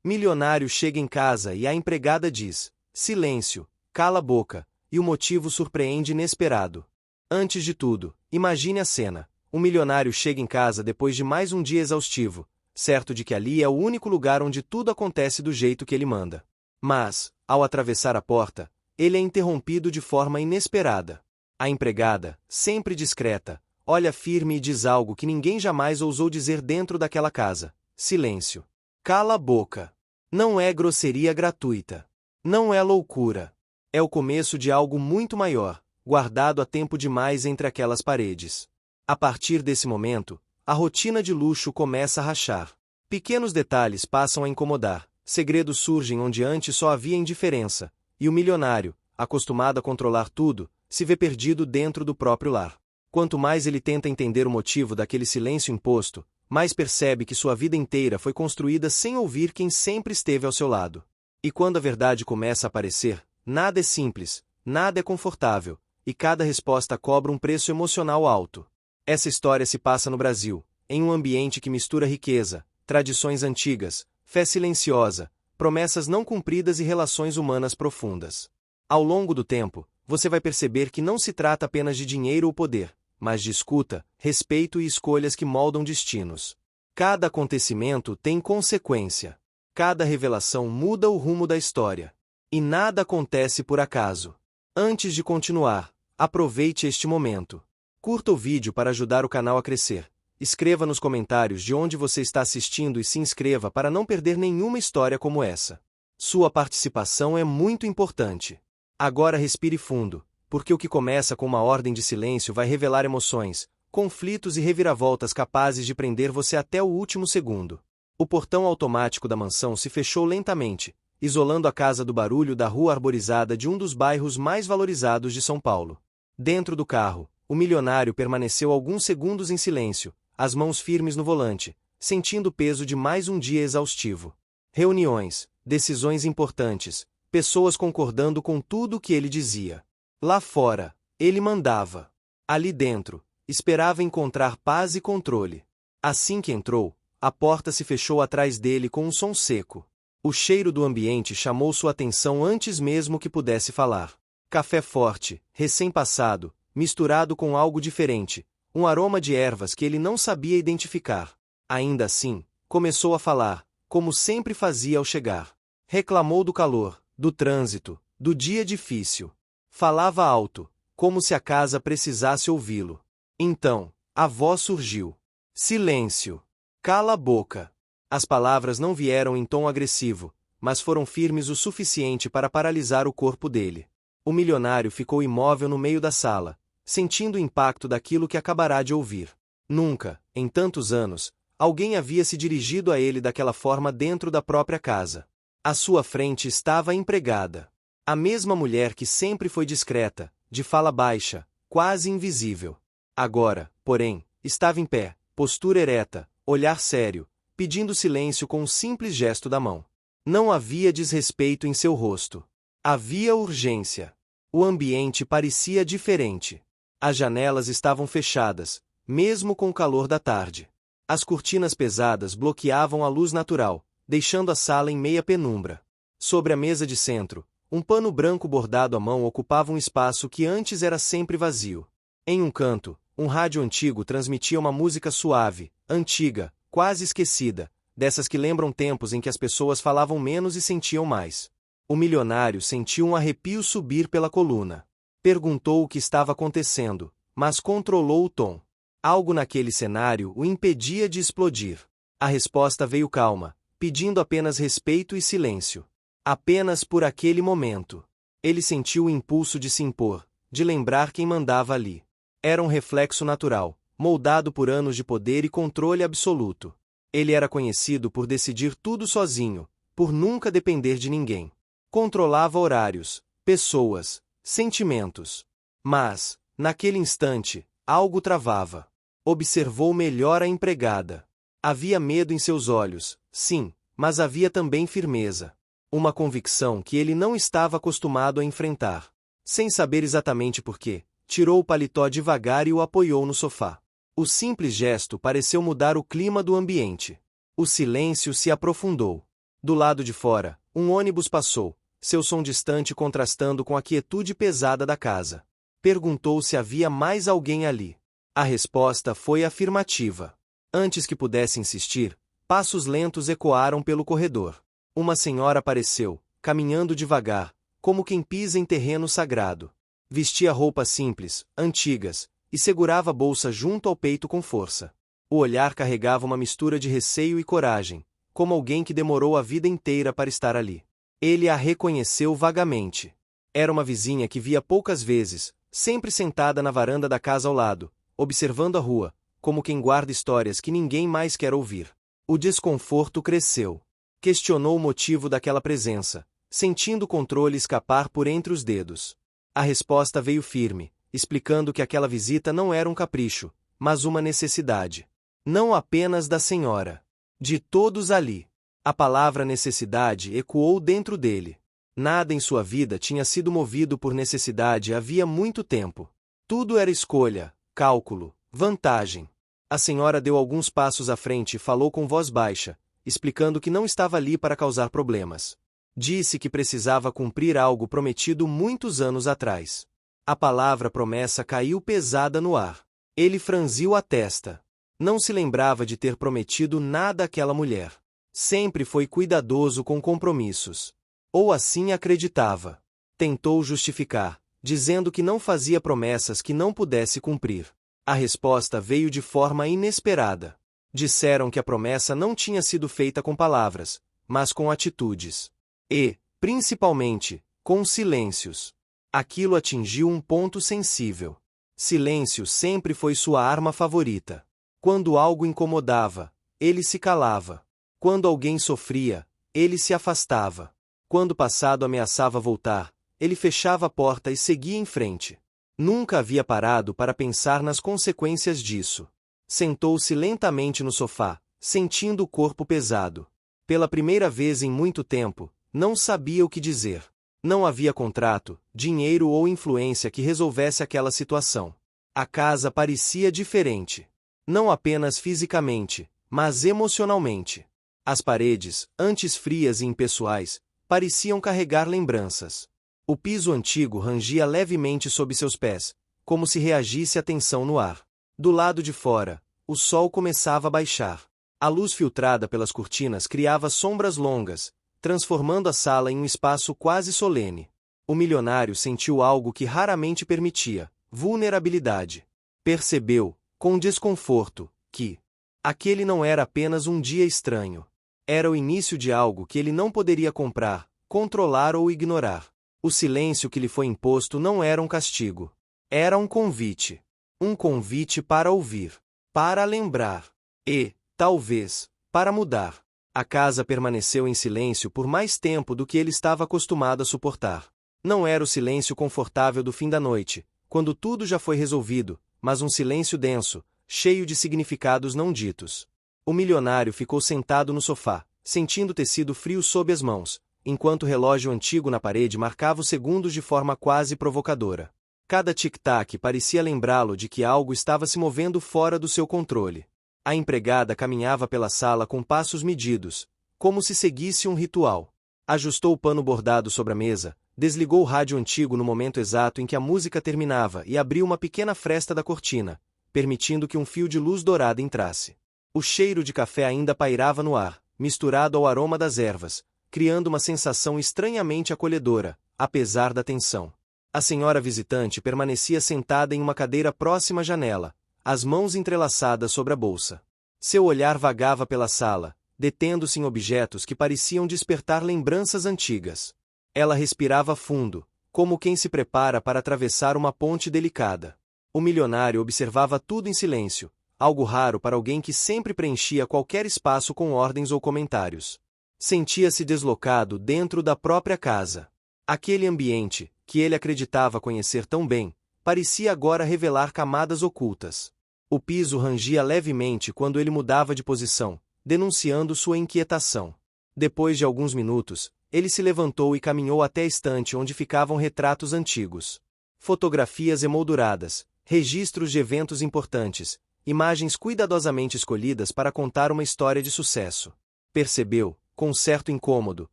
Milionário chega em casa e a empregada diz: silêncio, cala a boca, e o motivo surpreende inesperado. Antes de tudo, imagine a cena. Um milionário chega em casa depois de mais um dia exaustivo, certo de que ali é o único lugar onde tudo acontece do jeito que ele manda. Mas, ao atravessar a porta, ele é interrompido de forma inesperada. A empregada, sempre discreta, olha firme e diz algo que ninguém jamais ousou dizer dentro daquela casa: silêncio. Cala a boca. Não é grosseria gratuita. Não é loucura. É o começo de algo muito maior, guardado há tempo demais entre aquelas paredes. A partir desse momento, a rotina de luxo começa a rachar. Pequenos detalhes passam a incomodar, segredos surgem onde antes só havia indiferença, e o milionário, acostumado a controlar tudo, se vê perdido dentro do próprio lar. Quanto mais ele tenta entender o motivo daquele silêncio imposto, mais percebe que sua vida inteira foi construída sem ouvir quem sempre esteve ao seu lado. E quando a verdade começa a aparecer, nada é simples, nada é confortável, e cada resposta cobra um preço emocional alto. Essa história se passa no Brasil, em um ambiente que mistura riqueza, tradições antigas, fé silenciosa, promessas não cumpridas e relações humanas profundas. Ao longo do tempo, você vai perceber que não se trata apenas de dinheiro ou poder, mas de escuta, respeito e escolhas que moldam destinos. Cada acontecimento tem consequência. Cada revelação muda o rumo da história. E nada acontece por acaso. Antes de continuar, aproveite este momento. Curta o vídeo para ajudar o canal a crescer. Escreva nos comentários de onde você está assistindo e se inscreva para não perder nenhuma história como essa. Sua participação é muito importante. Agora respire fundo, porque o que começa com uma ordem de silêncio vai revelar emoções, conflitos e reviravoltas capazes de prender você até o último segundo. O portão automático da mansão se fechou lentamente, isolando a casa do barulho da rua arborizada de um dos bairros mais valorizados de São Paulo. Dentro do carro, o milionário permaneceu alguns segundos em silêncio, as mãos firmes no volante, sentindo o peso de mais um dia exaustivo. Reuniões, decisões importantes, pessoas concordando com tudo o que ele dizia. Lá fora, ele mandava. Ali dentro, esperava encontrar paz e controle. Assim que entrou, a porta se fechou atrás dele com um som seco. O cheiro do ambiente chamou sua atenção antes mesmo que pudesse falar. Café forte, recém-passado, misturado com algo diferente, um aroma de ervas que ele não sabia identificar. Ainda assim, começou a falar, como sempre fazia ao chegar. Reclamou do calor, do trânsito, do dia difícil. Falava alto, como se a casa precisasse ouvi-lo. Então, a voz surgiu. Silêncio. Cala a boca. As palavras não vieram em tom agressivo, mas foram firmes o suficiente para paralisar o corpo dele. O milionário ficou imóvel no meio da sala, sentindo o impacto daquilo que acabará de ouvir. Nunca, em tantos anos, alguém havia se dirigido a ele daquela forma dentro da própria casa. À sua frente estava a empregada. A mesma mulher que sempre foi discreta, de fala baixa, quase invisível. Agora, porém, estava em pé, postura ereta, olhar sério, pedindo silêncio com um simples gesto da mão. Não havia desrespeito em seu rosto. Havia urgência. O ambiente parecia diferente. As janelas estavam fechadas, mesmo com o calor da tarde. As cortinas pesadas bloqueavam a luz natural, deixando a sala em meia penumbra. Sobre a mesa de centro, um pano branco bordado à mão ocupava um espaço que antes era sempre vazio. Em um canto, um rádio antigo transmitia uma música suave, antiga, quase esquecida, dessas que lembram tempos em que as pessoas falavam menos e sentiam mais. O milionário sentiu um arrepio subir pela coluna. Perguntou o que estava acontecendo, mas controlou o tom. Algo naquele cenário o impedia de explodir. A resposta veio calma, pedindo apenas respeito e silêncio. Apenas por aquele momento. Ele sentiu o impulso de se impor, de lembrar quem mandava ali. Era um reflexo natural, moldado por anos de poder e controle absoluto. Ele era conhecido por decidir tudo sozinho, por nunca depender de ninguém. Controlava horários, pessoas, sentimentos. Mas, naquele instante, algo travava. Observou melhor a empregada. Havia medo em seus olhos, sim, mas havia também firmeza. Uma convicção que ele não estava acostumado a enfrentar. Sem saber exatamente por quê, tirou o paletó devagar e o apoiou no sofá. O simples gesto pareceu mudar o clima do ambiente. O silêncio se aprofundou. Do lado de fora, um ônibus passou, seu som distante contrastando com a quietude pesada da casa. Perguntou se havia mais alguém ali. A resposta foi afirmativa. Antes que pudesse insistir, passos lentos ecoaram pelo corredor. Uma senhora apareceu, caminhando devagar, como quem pisa em terreno sagrado. Vestia roupas simples, antigas, e segurava a bolsa junto ao peito com força. O olhar carregava uma mistura de receio e coragem, como alguém que demorou a vida inteira para estar ali. Ele a reconheceu vagamente. Era uma vizinha que via poucas vezes, sempre sentada na varanda da casa ao lado, observando a rua, como quem guarda histórias que ninguém mais quer ouvir. O desconforto cresceu. Questionou o motivo daquela presença, sentindo o controle escapar por entre os dedos. A resposta veio firme, explicando que aquela visita não era um capricho, mas uma necessidade. Não apenas da senhora. De todos ali. A palavra necessidade ecoou dentro dele. Nada em sua vida tinha sido movido por necessidade havia muito tempo. Tudo era escolha, cálculo, vantagem. A senhora deu alguns passos à frente e falou com voz baixa, explicando que não estava ali para causar problemas. Disse que precisava cumprir algo prometido muitos anos atrás. A palavra promessa caiu pesada no ar. Ele franziu a testa. Não se lembrava de ter prometido nada àquela mulher. Sempre foi cuidadoso com compromissos. Ou assim acreditava. Tentou justificar, dizendo que não fazia promessas que não pudesse cumprir. A resposta veio de forma inesperada. Disseram que a promessa não tinha sido feita com palavras, mas com atitudes. E, principalmente, com silêncios. Aquilo atingiu um ponto sensível. Silêncio sempre foi sua arma favorita. Quando algo incomodava, ele se calava. Quando alguém sofria, ele se afastava. Quando o passado ameaçava voltar, ele fechava a porta e seguia em frente. Nunca havia parado para pensar nas consequências disso. Sentou-se lentamente no sofá, sentindo o corpo pesado. Pela primeira vez em muito tempo, não sabia o que dizer. Não havia contrato, dinheiro ou influência que resolvesse aquela situação. A casa parecia diferente. Não apenas fisicamente, mas emocionalmente. As paredes, antes frias e impessoais, pareciam carregar lembranças. O piso antigo rangia levemente sob seus pés, como se reagisse à tensão no ar. Do lado de fora, o sol começava a baixar. A luz filtrada pelas cortinas criava sombras longas, transformando a sala em um espaço quase solene. O milionário sentiu algo que raramente permitia: vulnerabilidade. Percebeu, com desconforto, que aquele não era apenas um dia estranho. Era o início de algo que ele não poderia comprar, controlar ou ignorar. O silêncio que lhe foi imposto não era um castigo. Era um convite. Um convite para ouvir, para lembrar e, talvez, para mudar. A casa permaneceu em silêncio por mais tempo do que ele estava acostumado a suportar. Não era o silêncio confortável do fim da noite, quando tudo já foi resolvido, mas um silêncio denso, cheio de significados não ditos. O milionário ficou sentado no sofá, sentindo o tecido frio sob as mãos, enquanto o relógio antigo na parede marcava os segundos de forma quase provocadora. Cada tic-tac parecia lembrá-lo de que algo estava se movendo fora do seu controle. A empregada caminhava pela sala com passos medidos, como se seguisse um ritual. Ajustou o pano bordado sobre a mesa, desligou o rádio antigo no momento exato em que a música terminava e abriu uma pequena fresta da cortina, permitindo que um fio de luz dourada entrasse. O cheiro de café ainda pairava no ar, misturado ao aroma das ervas, criando uma sensação estranhamente acolhedora, apesar da tensão. A senhora visitante permanecia sentada em uma cadeira próxima à janela, as mãos entrelaçadas sobre a bolsa. Seu olhar vagava pela sala, detendo-se em objetos que pareciam despertar lembranças antigas. Ela respirava fundo, como quem se prepara para atravessar uma ponte delicada. O milionário observava tudo em silêncio, algo raro para alguém que sempre preenchia qualquer espaço com ordens ou comentários. Sentia-se deslocado dentro da própria casa. Aquele ambiente, que ele acreditava conhecer tão bem, parecia agora revelar camadas ocultas. O piso rangia levemente quando ele mudava de posição, denunciando sua inquietação. Depois de alguns minutos, ele se levantou e caminhou até a estante onde ficavam retratos antigos. Fotografias emolduradas, registros de eventos importantes, imagens cuidadosamente escolhidas para contar uma história de sucesso. Percebeu, com certo incômodo,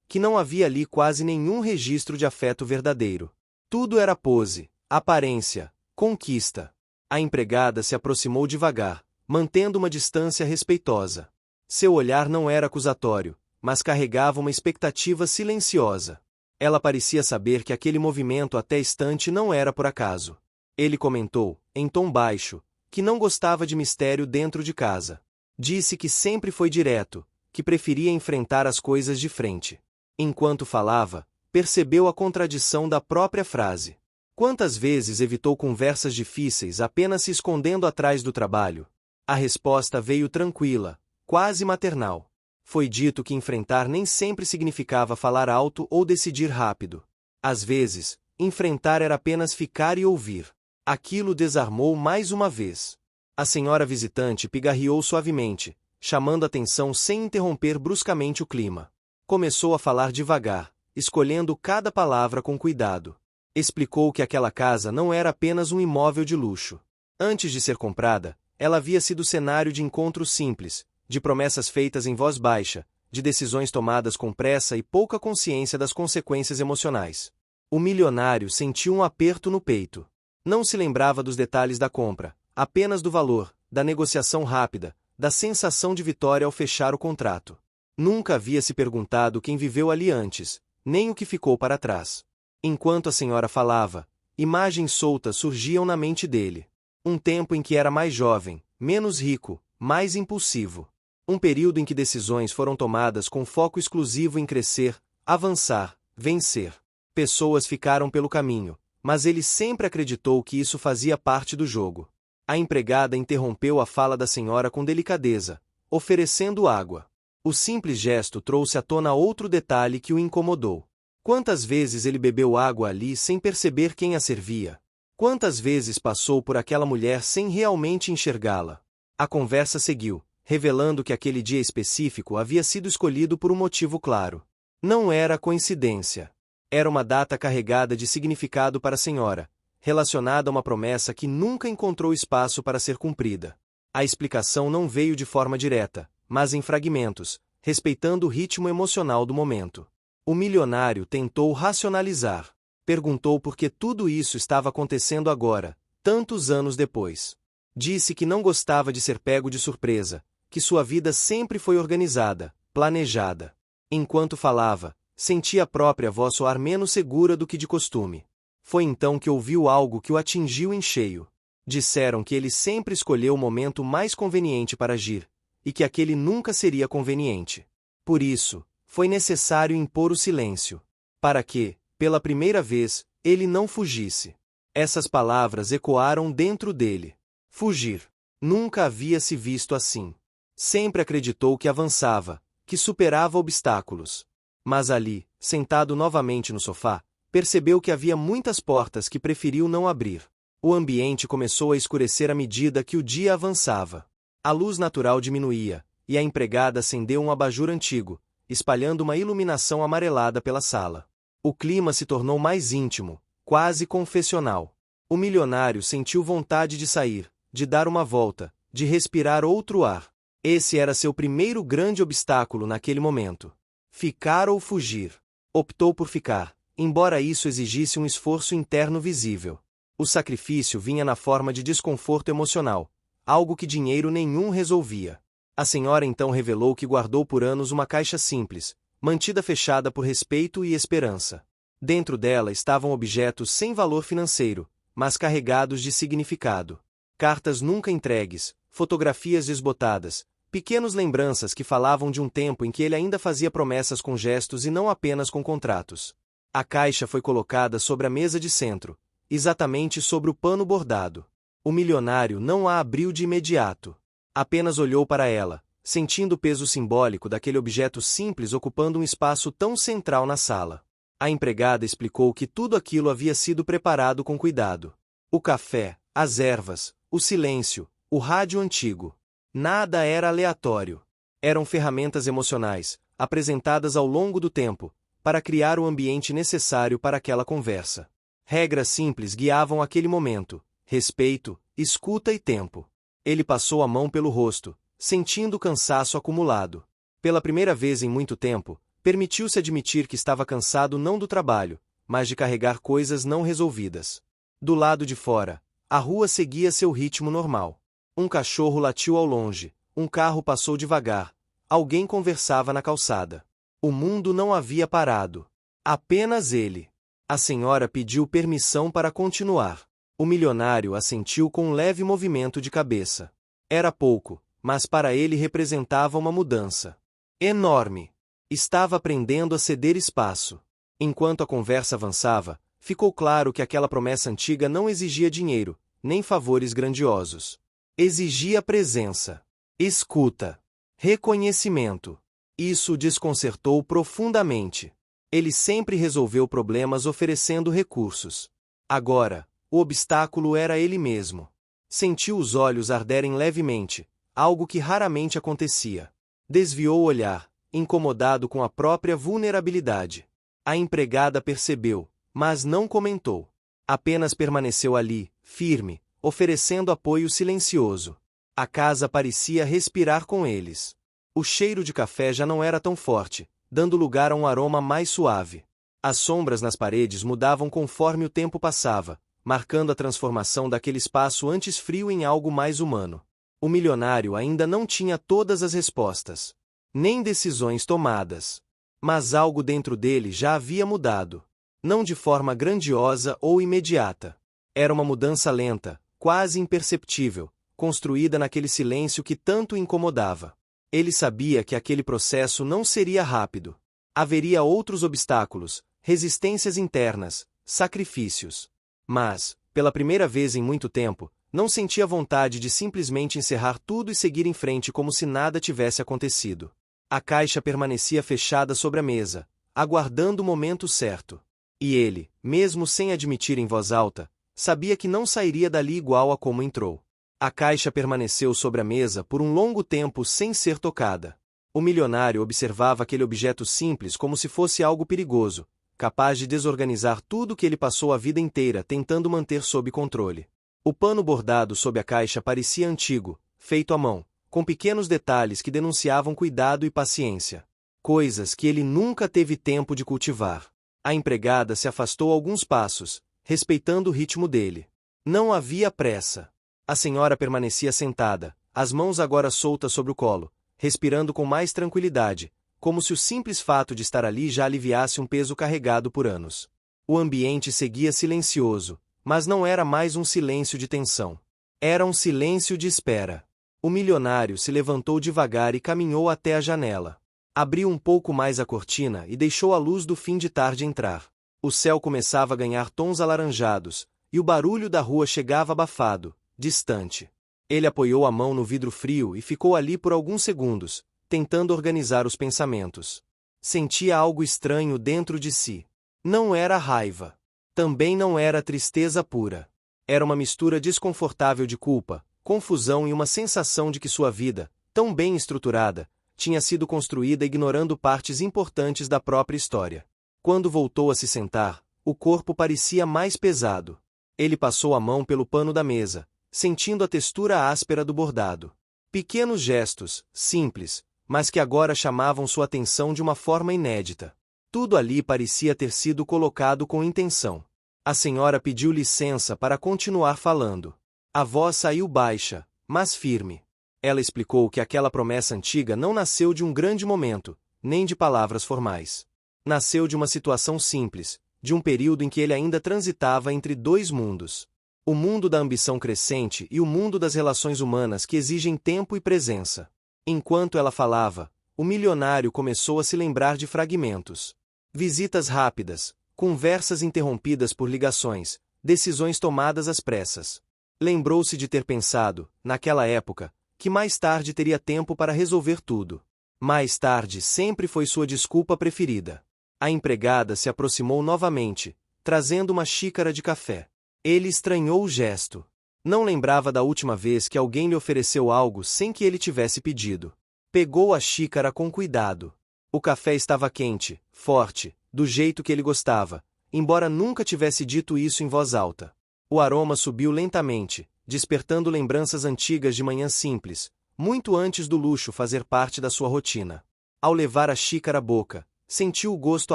que não havia ali quase nenhum registro de afeto verdadeiro. Tudo era pose, aparência, conquista. A empregada se aproximou devagar, mantendo uma distância respeitosa. Seu olhar não era acusatório, mas carregava uma expectativa silenciosa. Ela parecia saber que aquele movimento até instante não era por acaso. Ele comentou, em tom baixo, que não gostava de mistério dentro de casa. Disse que sempre foi direto, que preferia enfrentar as coisas de frente. Enquanto falava, percebeu a contradição da própria frase. Quantas vezes evitou conversas difíceis apenas se escondendo atrás do trabalho? A resposta veio tranquila, quase maternal. Foi dito que enfrentar nem sempre significava falar alto ou decidir rápido. Às vezes, enfrentar era apenas ficar e ouvir. Aquilo desarmou mais uma vez. A senhora visitante pigarreou suavemente, chamando atenção sem interromper bruscamente o clima. Começou a falar devagar, escolhendo cada palavra com cuidado. Explicou que aquela casa não era apenas um imóvel de luxo. Antes de ser comprada, ela havia sido cenário de encontros simples, de promessas feitas em voz baixa, de decisões tomadas com pressa e pouca consciência das consequências emocionais. O milionário sentiu um aperto no peito. Não se lembrava dos detalhes da compra, apenas do valor, da negociação rápida, da sensação de vitória ao fechar o contrato. Nunca havia se perguntado quem viveu ali antes, nem o que ficou para trás. Enquanto a senhora falava, imagens soltas surgiam na mente dele. Um tempo em que era mais jovem, menos rico, mais impulsivo. Um período em que decisões foram tomadas com foco exclusivo em crescer, avançar, vencer. Pessoas ficaram pelo caminho, mas ele sempre acreditou que isso fazia parte do jogo. A empregada interrompeu a fala da senhora com delicadeza, oferecendo água. O simples gesto trouxe à tona outro detalhe que o incomodou. Quantas vezes ele bebeu água ali sem perceber quem a servia? Quantas vezes passou por aquela mulher sem realmente enxergá-la? A conversa seguiu, revelando que aquele dia específico havia sido escolhido por um motivo claro. Não era coincidência. Era uma data carregada de significado para a senhora, relacionada a uma promessa que nunca encontrou espaço para ser cumprida. A explicação não veio de forma direta, mas em fragmentos, respeitando o ritmo emocional do momento. O milionário tentou racionalizar. Perguntou por que tudo isso estava acontecendo agora, tantos anos depois. Disse que não gostava de ser pego de surpresa, que sua vida sempre foi organizada, planejada. Enquanto falava, sentia a própria voz soar menos segura do que de costume. Foi então que ouviu algo que o atingiu em cheio. Disseram que ele sempre escolheu o momento mais conveniente para agir, e que aquele nunca seria conveniente. Por isso, foi necessário impor o silêncio. Para que, pela primeira vez, ele não fugisse. Essas palavras ecoaram dentro dele. Fugir. Nunca havia se visto assim. Sempre acreditou que avançava, que superava obstáculos. Mas ali, sentado novamente no sofá, percebeu que havia muitas portas que preferiu não abrir. O ambiente começou a escurecer à medida que o dia avançava. A luz natural diminuía, e a empregada acendeu um abajur antigo, espalhando uma iluminação amarelada pela sala. O clima se tornou mais íntimo, quase confessional. O milionário sentiu vontade de sair, de dar uma volta, de respirar outro ar. Esse era seu primeiro grande obstáculo naquele momento. Ficar ou fugir. Optou por ficar, embora isso exigisse um esforço interno visível. O sacrifício vinha na forma de desconforto emocional, algo que dinheiro nenhum resolvia. A senhora então revelou que guardou por anos uma caixa simples, mantida fechada por respeito e esperança. Dentro dela estavam objetos sem valor financeiro, mas carregados de significado. Cartas nunca entregues, fotografias desbotadas, pequenas lembranças que falavam de um tempo em que ele ainda fazia promessas com gestos e não apenas com contratos. A caixa foi colocada sobre a mesa de centro, exatamente sobre o pano bordado. O milionário não a abriu de imediato. Apenas olhou para ela, sentindo o peso simbólico daquele objeto simples ocupando um espaço tão central na sala. A empregada explicou que tudo aquilo havia sido preparado com cuidado. O café, as ervas, o silêncio, o rádio antigo. Nada era aleatório. Eram ferramentas emocionais, apresentadas ao longo do tempo, para criar o ambiente necessário para aquela conversa. Regras simples guiavam aquele momento: respeito, escuta e tempo. Ele passou a mão pelo rosto, sentindo o cansaço acumulado. Pela primeira vez em muito tempo, permitiu-se admitir que estava cansado não do trabalho, mas de carregar coisas não resolvidas. Do lado de fora, a rua seguia seu ritmo normal. Um cachorro latiu ao longe, um carro passou devagar, alguém conversava na calçada. O mundo não havia parado. Apenas ele. A senhora pediu permissão para continuar. O milionário assentiu com um leve movimento de cabeça. Era pouco, mas para ele representava uma mudança enorme. Estava aprendendo a ceder espaço. Enquanto a conversa avançava, ficou claro que aquela promessa antiga não exigia dinheiro, nem favores grandiosos. Exigia presença, escuta, reconhecimento. Isso o desconcertou profundamente. Ele sempre resolveu problemas oferecendo recursos. Agora, o obstáculo era ele mesmo. Sentiu os olhos arderem levemente, algo que raramente acontecia. Desviou o olhar, incomodado com a própria vulnerabilidade. A empregada percebeu, mas não comentou. Apenas permaneceu ali, firme, oferecendo apoio silencioso. A casa parecia respirar com eles. O cheiro de café já não era tão forte, dando lugar a um aroma mais suave. As sombras nas paredes mudavam conforme o tempo passava, marcando a transformação daquele espaço antes frio em algo mais humano. O milionário ainda não tinha todas as respostas, nem decisões tomadas. Mas algo dentro dele já havia mudado. Não de forma grandiosa ou imediata. Era uma mudança lenta, quase imperceptível, construída naquele silêncio que tanto o incomodava. Ele sabia que aquele processo não seria rápido. Haveria outros obstáculos, resistências internas, sacrifícios. Mas, pela primeira vez em muito tempo, não sentia vontade de simplesmente encerrar tudo e seguir em frente como se nada tivesse acontecido. A caixa permanecia fechada sobre a mesa, aguardando o momento certo. E ele, mesmo sem admitir em voz alta, sabia que não sairia dali igual a como entrou. A caixa permaneceu sobre a mesa por um longo tempo sem ser tocada. O milionário observava aquele objeto simples como se fosse algo perigoso, capaz de desorganizar tudo que ele passou a vida inteira tentando manter sob controle. O pano bordado sob a caixa parecia antigo, feito à mão, com pequenos detalhes que denunciavam cuidado e paciência. Coisas que ele nunca teve tempo de cultivar. A empregada se afastou alguns passos, respeitando o ritmo dele. Não havia pressa. A senhora permanecia sentada, as mãos agora soltas sobre o colo, respirando com mais tranquilidade, como se o simples fato de estar ali já aliviasse um peso carregado por anos. O ambiente seguia silencioso, mas não era mais um silêncio de tensão. Era um silêncio de espera. O milionário se levantou devagar e caminhou até a janela. Abriu um pouco mais a cortina e deixou a luz do fim de tarde entrar. O céu começava a ganhar tons alaranjados, e o barulho da rua chegava abafado, distante. Ele apoiou a mão no vidro frio e ficou ali por alguns segundos, tentando organizar os pensamentos. Sentia algo estranho dentro de si. Não era raiva. Também não era tristeza pura. Era uma mistura desconfortável de culpa, confusão e uma sensação de que sua vida, tão bem estruturada, tinha sido construída ignorando partes importantes da própria história. Quando voltou a se sentar, o corpo parecia mais pesado. Ele passou a mão pelo pano da mesa, sentindo a textura áspera do bordado. Pequenos gestos, simples, mas que agora chamavam sua atenção de uma forma inédita. Tudo ali parecia ter sido colocado com intenção. A senhora pediu licença para continuar falando. A voz saiu baixa, mas firme. Ela explicou que aquela promessa antiga não nasceu de um grande momento, nem de palavras formais. Nasceu de uma situação simples, de um período em que ele ainda transitava entre dois mundos. O mundo da ambição crescente e o mundo das relações humanas que exigem tempo e presença. Enquanto ela falava, o milionário começou a se lembrar de fragmentos. Visitas rápidas, conversas interrompidas por ligações, decisões tomadas às pressas. Lembrou-se de ter pensado, naquela época, que mais tarde teria tempo para resolver tudo. Mais tarde sempre foi sua desculpa preferida. A empregada se aproximou novamente, trazendo uma xícara de café. Ele estranhou o gesto. Não lembrava da última vez que alguém lhe ofereceu algo sem que ele tivesse pedido. Pegou a xícara com cuidado. O café estava quente, forte, do jeito que ele gostava, embora nunca tivesse dito isso em voz alta. O aroma subiu lentamente, despertando lembranças antigas de manhãs simples, muito antes do luxo fazer parte da sua rotina. Ao levar a xícara à boca, sentiu o gosto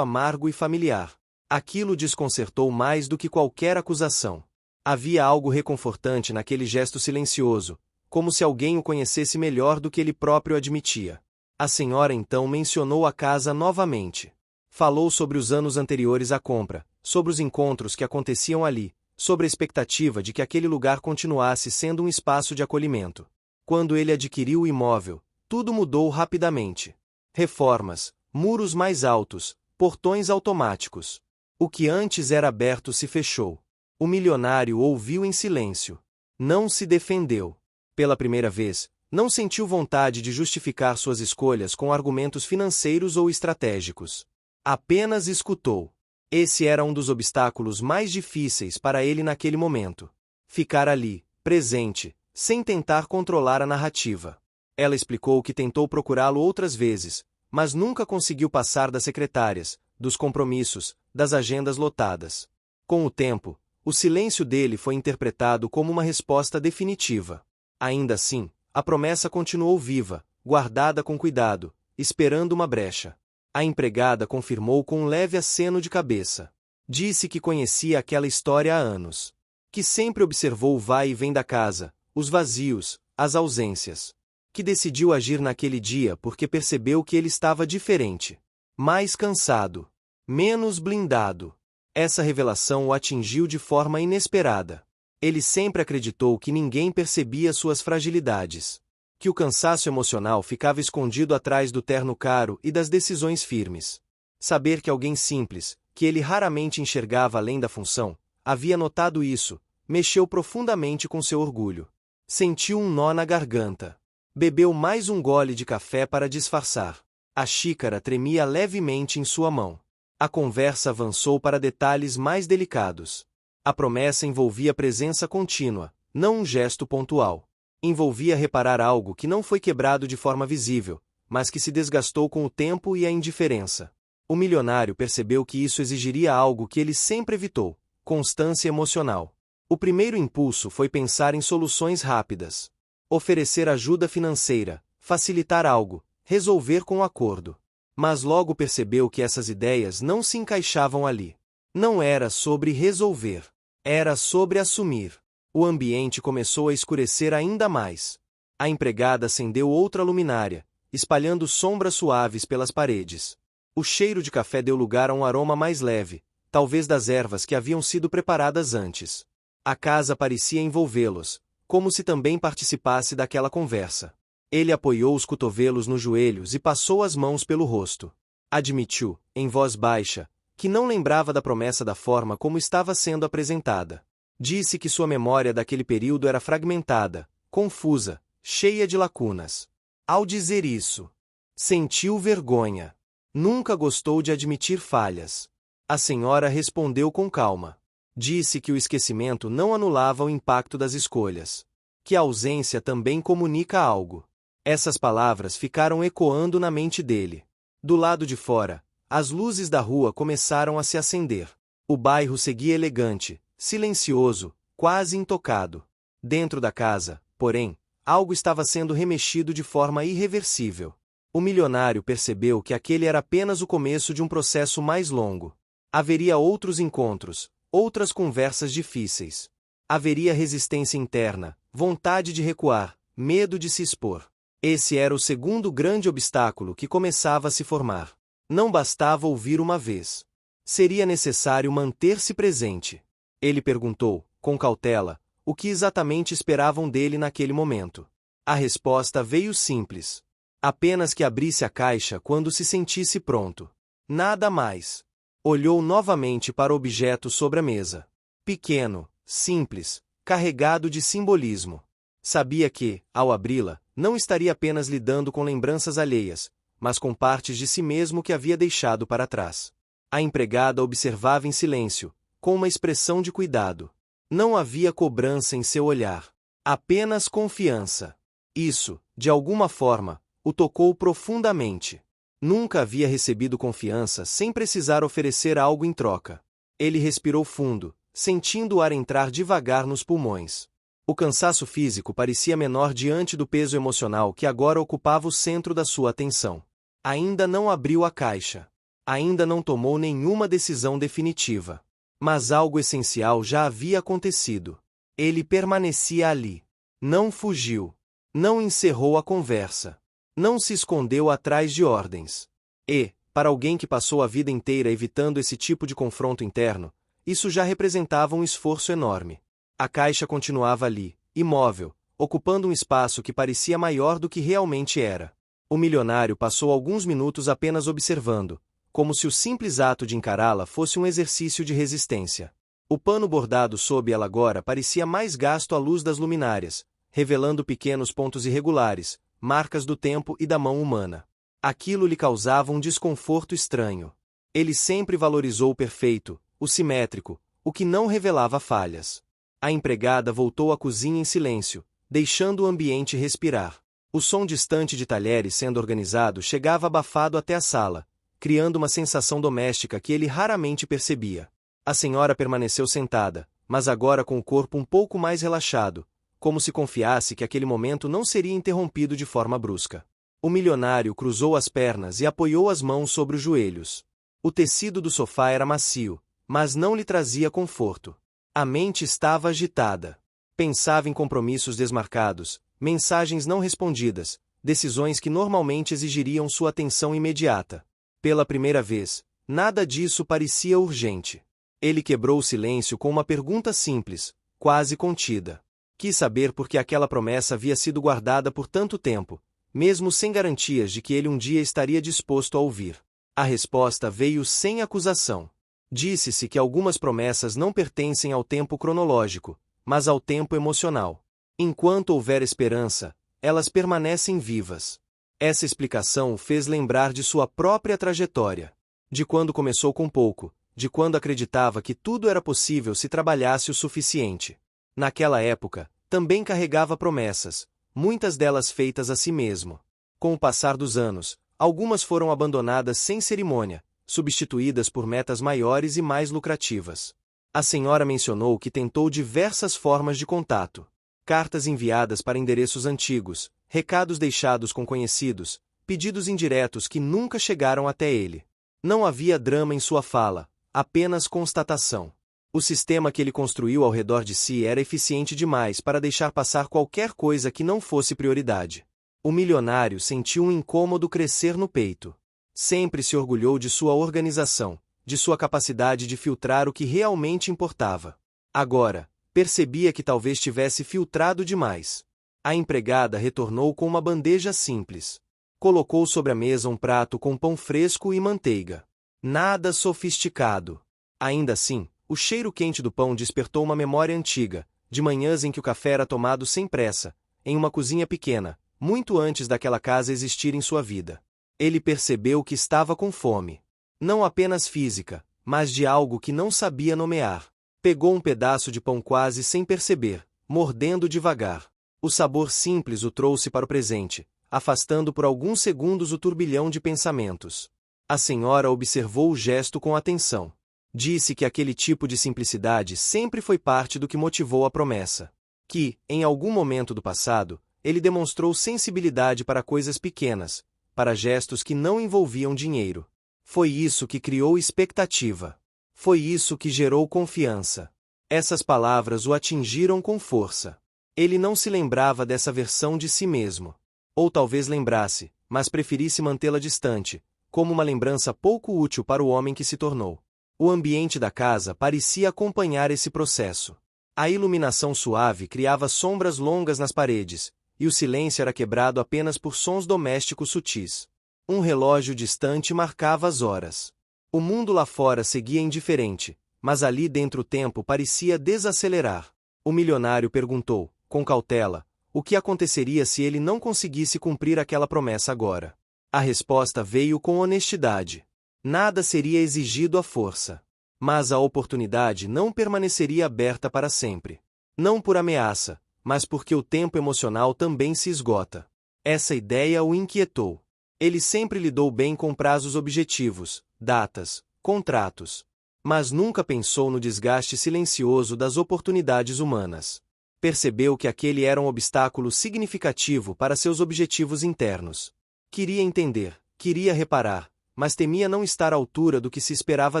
amargo e familiar. Aquilo desconcertou mais do que qualquer acusação. Havia algo reconfortante naquele gesto silencioso, como se alguém o conhecesse melhor do que ele próprio admitia. A senhora então mencionou a casa novamente. Falou sobre os anos anteriores à compra, sobre os encontros que aconteciam ali, sobre a expectativa de que aquele lugar continuasse sendo um espaço de acolhimento. Quando ele adquiriu o imóvel, tudo mudou rapidamente. Reformas, muros mais altos, portões automáticos. O que antes era aberto se fechou. O milionário ouviu em silêncio. Não se defendeu. Pela primeira vez, não sentiu vontade de justificar suas escolhas com argumentos financeiros ou estratégicos. Apenas escutou. Esse era um dos obstáculos mais difíceis para ele naquele momento. Ficar ali, presente, sem tentar controlar a narrativa. Ela explicou que tentou procurá-lo outras vezes, mas nunca conseguiu passar das secretárias, dos compromissos, das agendas lotadas. Com o tempo, o silêncio dele foi interpretado como uma resposta definitiva. Ainda assim, a promessa continuou viva, guardada com cuidado, esperando uma brecha. A empregada confirmou com um leve aceno de cabeça. Disse que conhecia aquela história há anos. Que sempre observou o vai e vem da casa, os vazios, as ausências. Que decidiu agir naquele dia porque percebeu que ele estava diferente. Mais cansado. Menos blindado. Essa revelação o atingiu de forma inesperada. Ele sempre acreditou que ninguém percebia suas fragilidades. Que o cansaço emocional ficava escondido atrás do terno caro e das decisões firmes. Saber que alguém simples, que ele raramente enxergava além da função, havia notado isso, mexeu profundamente com seu orgulho. Sentiu um nó na garganta. Bebeu mais um gole de café para disfarçar. A xícara tremia levemente em sua mão. A conversa avançou para detalhes mais delicados. A promessa envolvia presença contínua, não um gesto pontual. Envolvia reparar algo que não foi quebrado de forma visível, mas que se desgastou com o tempo e a indiferença. O milionário percebeu que isso exigiria algo que ele sempre evitou: constância emocional. O primeiro impulso foi pensar em soluções rápidas. Oferecer ajuda financeira, facilitar algo, resolver com acordo. Mas logo percebeu que essas ideias não se encaixavam ali. Não era sobre resolver. Era sobre assumir. O ambiente começou a escurecer ainda mais. A empregada acendeu outra luminária, espalhando sombras suaves pelas paredes. O cheiro de café deu lugar a um aroma mais leve, talvez das ervas que haviam sido preparadas antes. A casa parecia envolvê-los, como se também participasse daquela conversa. Ele apoiou os cotovelos nos joelhos e passou as mãos pelo rosto. Admitiu, em voz baixa, que não lembrava da promessa da forma como estava sendo apresentada. Disse que sua memória daquele período era fragmentada, confusa, cheia de lacunas. Ao dizer isso, sentiu vergonha. Nunca gostou de admitir falhas. A senhora respondeu com calma. Disse que o esquecimento não anulava o impacto das escolhas. Que a ausência também comunica algo. Essas palavras ficaram ecoando na mente dele. Do lado de fora, as luzes da rua começaram a se acender. O bairro seguia elegante, silencioso, quase intocado. Dentro da casa, porém, algo estava sendo remexido de forma irreversível. O milionário percebeu que aquele era apenas o começo de um processo mais longo. Haveria outros encontros, outras conversas difíceis. Haveria resistência interna, vontade de recuar, medo de se expor. Esse era o segundo grande obstáculo que começava a se formar. Não bastava ouvir uma vez. Seria necessário manter-se presente. Ele perguntou, com cautela, o que exatamente esperavam dele naquele momento. A resposta veio simples. Apenas que abrisse a caixa quando se sentisse pronto. Nada mais. Olhou novamente para o objeto sobre a mesa. Pequeno, simples, carregado de simbolismo. Sabia que, ao abri-la, não estaria apenas lidando com lembranças alheias, mas com partes de si mesmo que havia deixado para trás. A empregada observava em silêncio, com uma expressão de cuidado. Não havia cobrança em seu olhar. Apenas confiança. Isso, de alguma forma, o tocou profundamente. Nunca havia recebido confiança sem precisar oferecer algo em troca. Ele respirou fundo, sentindo o ar entrar devagar nos pulmões. O cansaço físico parecia menor diante do peso emocional que agora ocupava o centro da sua atenção. Ainda não abriu a caixa. Ainda não tomou nenhuma decisão definitiva. Mas algo essencial já havia acontecido. Ele permanecia ali. Não fugiu. Não encerrou a conversa. Não se escondeu atrás de ordens. E, para alguém que passou a vida inteira evitando esse tipo de confronto interno, isso já representava um esforço enorme. A caixa continuava ali, imóvel, ocupando um espaço que parecia maior do que realmente era. O milionário passou alguns minutos apenas observando, como se o simples ato de encará-la fosse um exercício de resistência. O pano bordado sob ela agora parecia mais gasto à luz das luminárias, revelando pequenos pontos irregulares, marcas do tempo e da mão humana. Aquilo lhe causava um desconforto estranho. Ele sempre valorizou o perfeito, o simétrico, o que não revelava falhas. A empregada voltou à cozinha em silêncio, deixando o ambiente respirar. O som distante de talheres sendo organizados chegava abafado até a sala, criando uma sensação doméstica que ele raramente percebia. A senhora permaneceu sentada, mas agora com o corpo um pouco mais relaxado, como se confiasse que aquele momento não seria interrompido de forma brusca. O milionário cruzou as pernas e apoiou as mãos sobre os joelhos. O tecido do sofá era macio, mas não lhe trazia conforto. A mente estava agitada. Pensava em compromissos desmarcados, mensagens não respondidas, decisões que normalmente exigiriam sua atenção imediata. Pela primeira vez, nada disso parecia urgente. Ele quebrou o silêncio com uma pergunta simples, quase contida. Quis saber por que aquela promessa havia sido guardada por tanto tempo, mesmo sem garantias de que ele um dia estaria disposto a ouvir. A resposta veio sem acusação. Disse-se que algumas promessas não pertencem ao tempo cronológico, mas ao tempo emocional. Enquanto houver esperança, elas permanecem vivas. Essa explicação o fez lembrar de sua própria trajetória. De quando começou com pouco, de quando acreditava que tudo era possível se trabalhasse o suficiente. Naquela época, também carregava promessas, muitas delas feitas a si mesmo. Com o passar dos anos, algumas foram abandonadas sem cerimônia, substituídas por metas maiores e mais lucrativas. A senhora mencionou que tentou diversas formas de contato. Cartas enviadas para endereços antigos, recados deixados com conhecidos, pedidos indiretos que nunca chegaram até ele. Não havia drama em sua fala, apenas constatação. O sistema que ele construiu ao redor de si era eficiente demais para deixar passar qualquer coisa que não fosse prioridade. O milionário sentiu um incômodo crescer no peito. Sempre se orgulhou de sua organização, de sua capacidade de filtrar o que realmente importava. Agora, percebia que talvez tivesse filtrado demais. A empregada retornou com uma bandeja simples. Colocou sobre a mesa um prato com pão fresco e manteiga. Nada sofisticado. Ainda assim, o cheiro quente do pão despertou uma memória antiga, de manhãs em que o café era tomado sem pressa, em uma cozinha pequena, muito antes daquela casa existir em sua vida. Ele percebeu que estava com fome. Não apenas física, mas de algo que não sabia nomear. Pegou um pedaço de pão quase sem perceber, mordendo devagar. O sabor simples o trouxe para o presente, afastando por alguns segundos o turbilhão de pensamentos. A senhora observou o gesto com atenção. Disse que aquele tipo de simplicidade sempre foi parte do que motivou a promessa. Que, em algum momento do passado, ele demonstrou sensibilidade para coisas pequenas, para gestos que não envolviam dinheiro. Foi isso que criou expectativa. Foi isso que gerou confiança. Essas palavras o atingiram com força. Ele não se lembrava dessa versão de si mesmo. Ou talvez lembrasse, mas preferisse mantê-la distante, como uma lembrança pouco útil para o homem que se tornou. O ambiente da casa parecia acompanhar esse processo. A iluminação suave criava sombras longas nas paredes, e o silêncio era quebrado apenas por sons domésticos sutis. Um relógio distante marcava as horas. O mundo lá fora seguia indiferente, mas ali dentro o tempo parecia desacelerar. O milionário perguntou, com cautela, o que aconteceria se ele não conseguisse cumprir aquela promessa agora. A resposta veio com honestidade. Nada seria exigido à força. Mas a oportunidade não permaneceria aberta para sempre. Não por ameaça, mas porque o tempo emocional também se esgota. Essa ideia o inquietou. Ele sempre lidou bem com prazos objetivos, datas, contratos. Mas nunca pensou no desgaste silencioso das oportunidades humanas. Percebeu que aquele era um obstáculo significativo para seus objetivos internos. Queria entender, Queria reparar, mas temia não estar à altura do que se esperava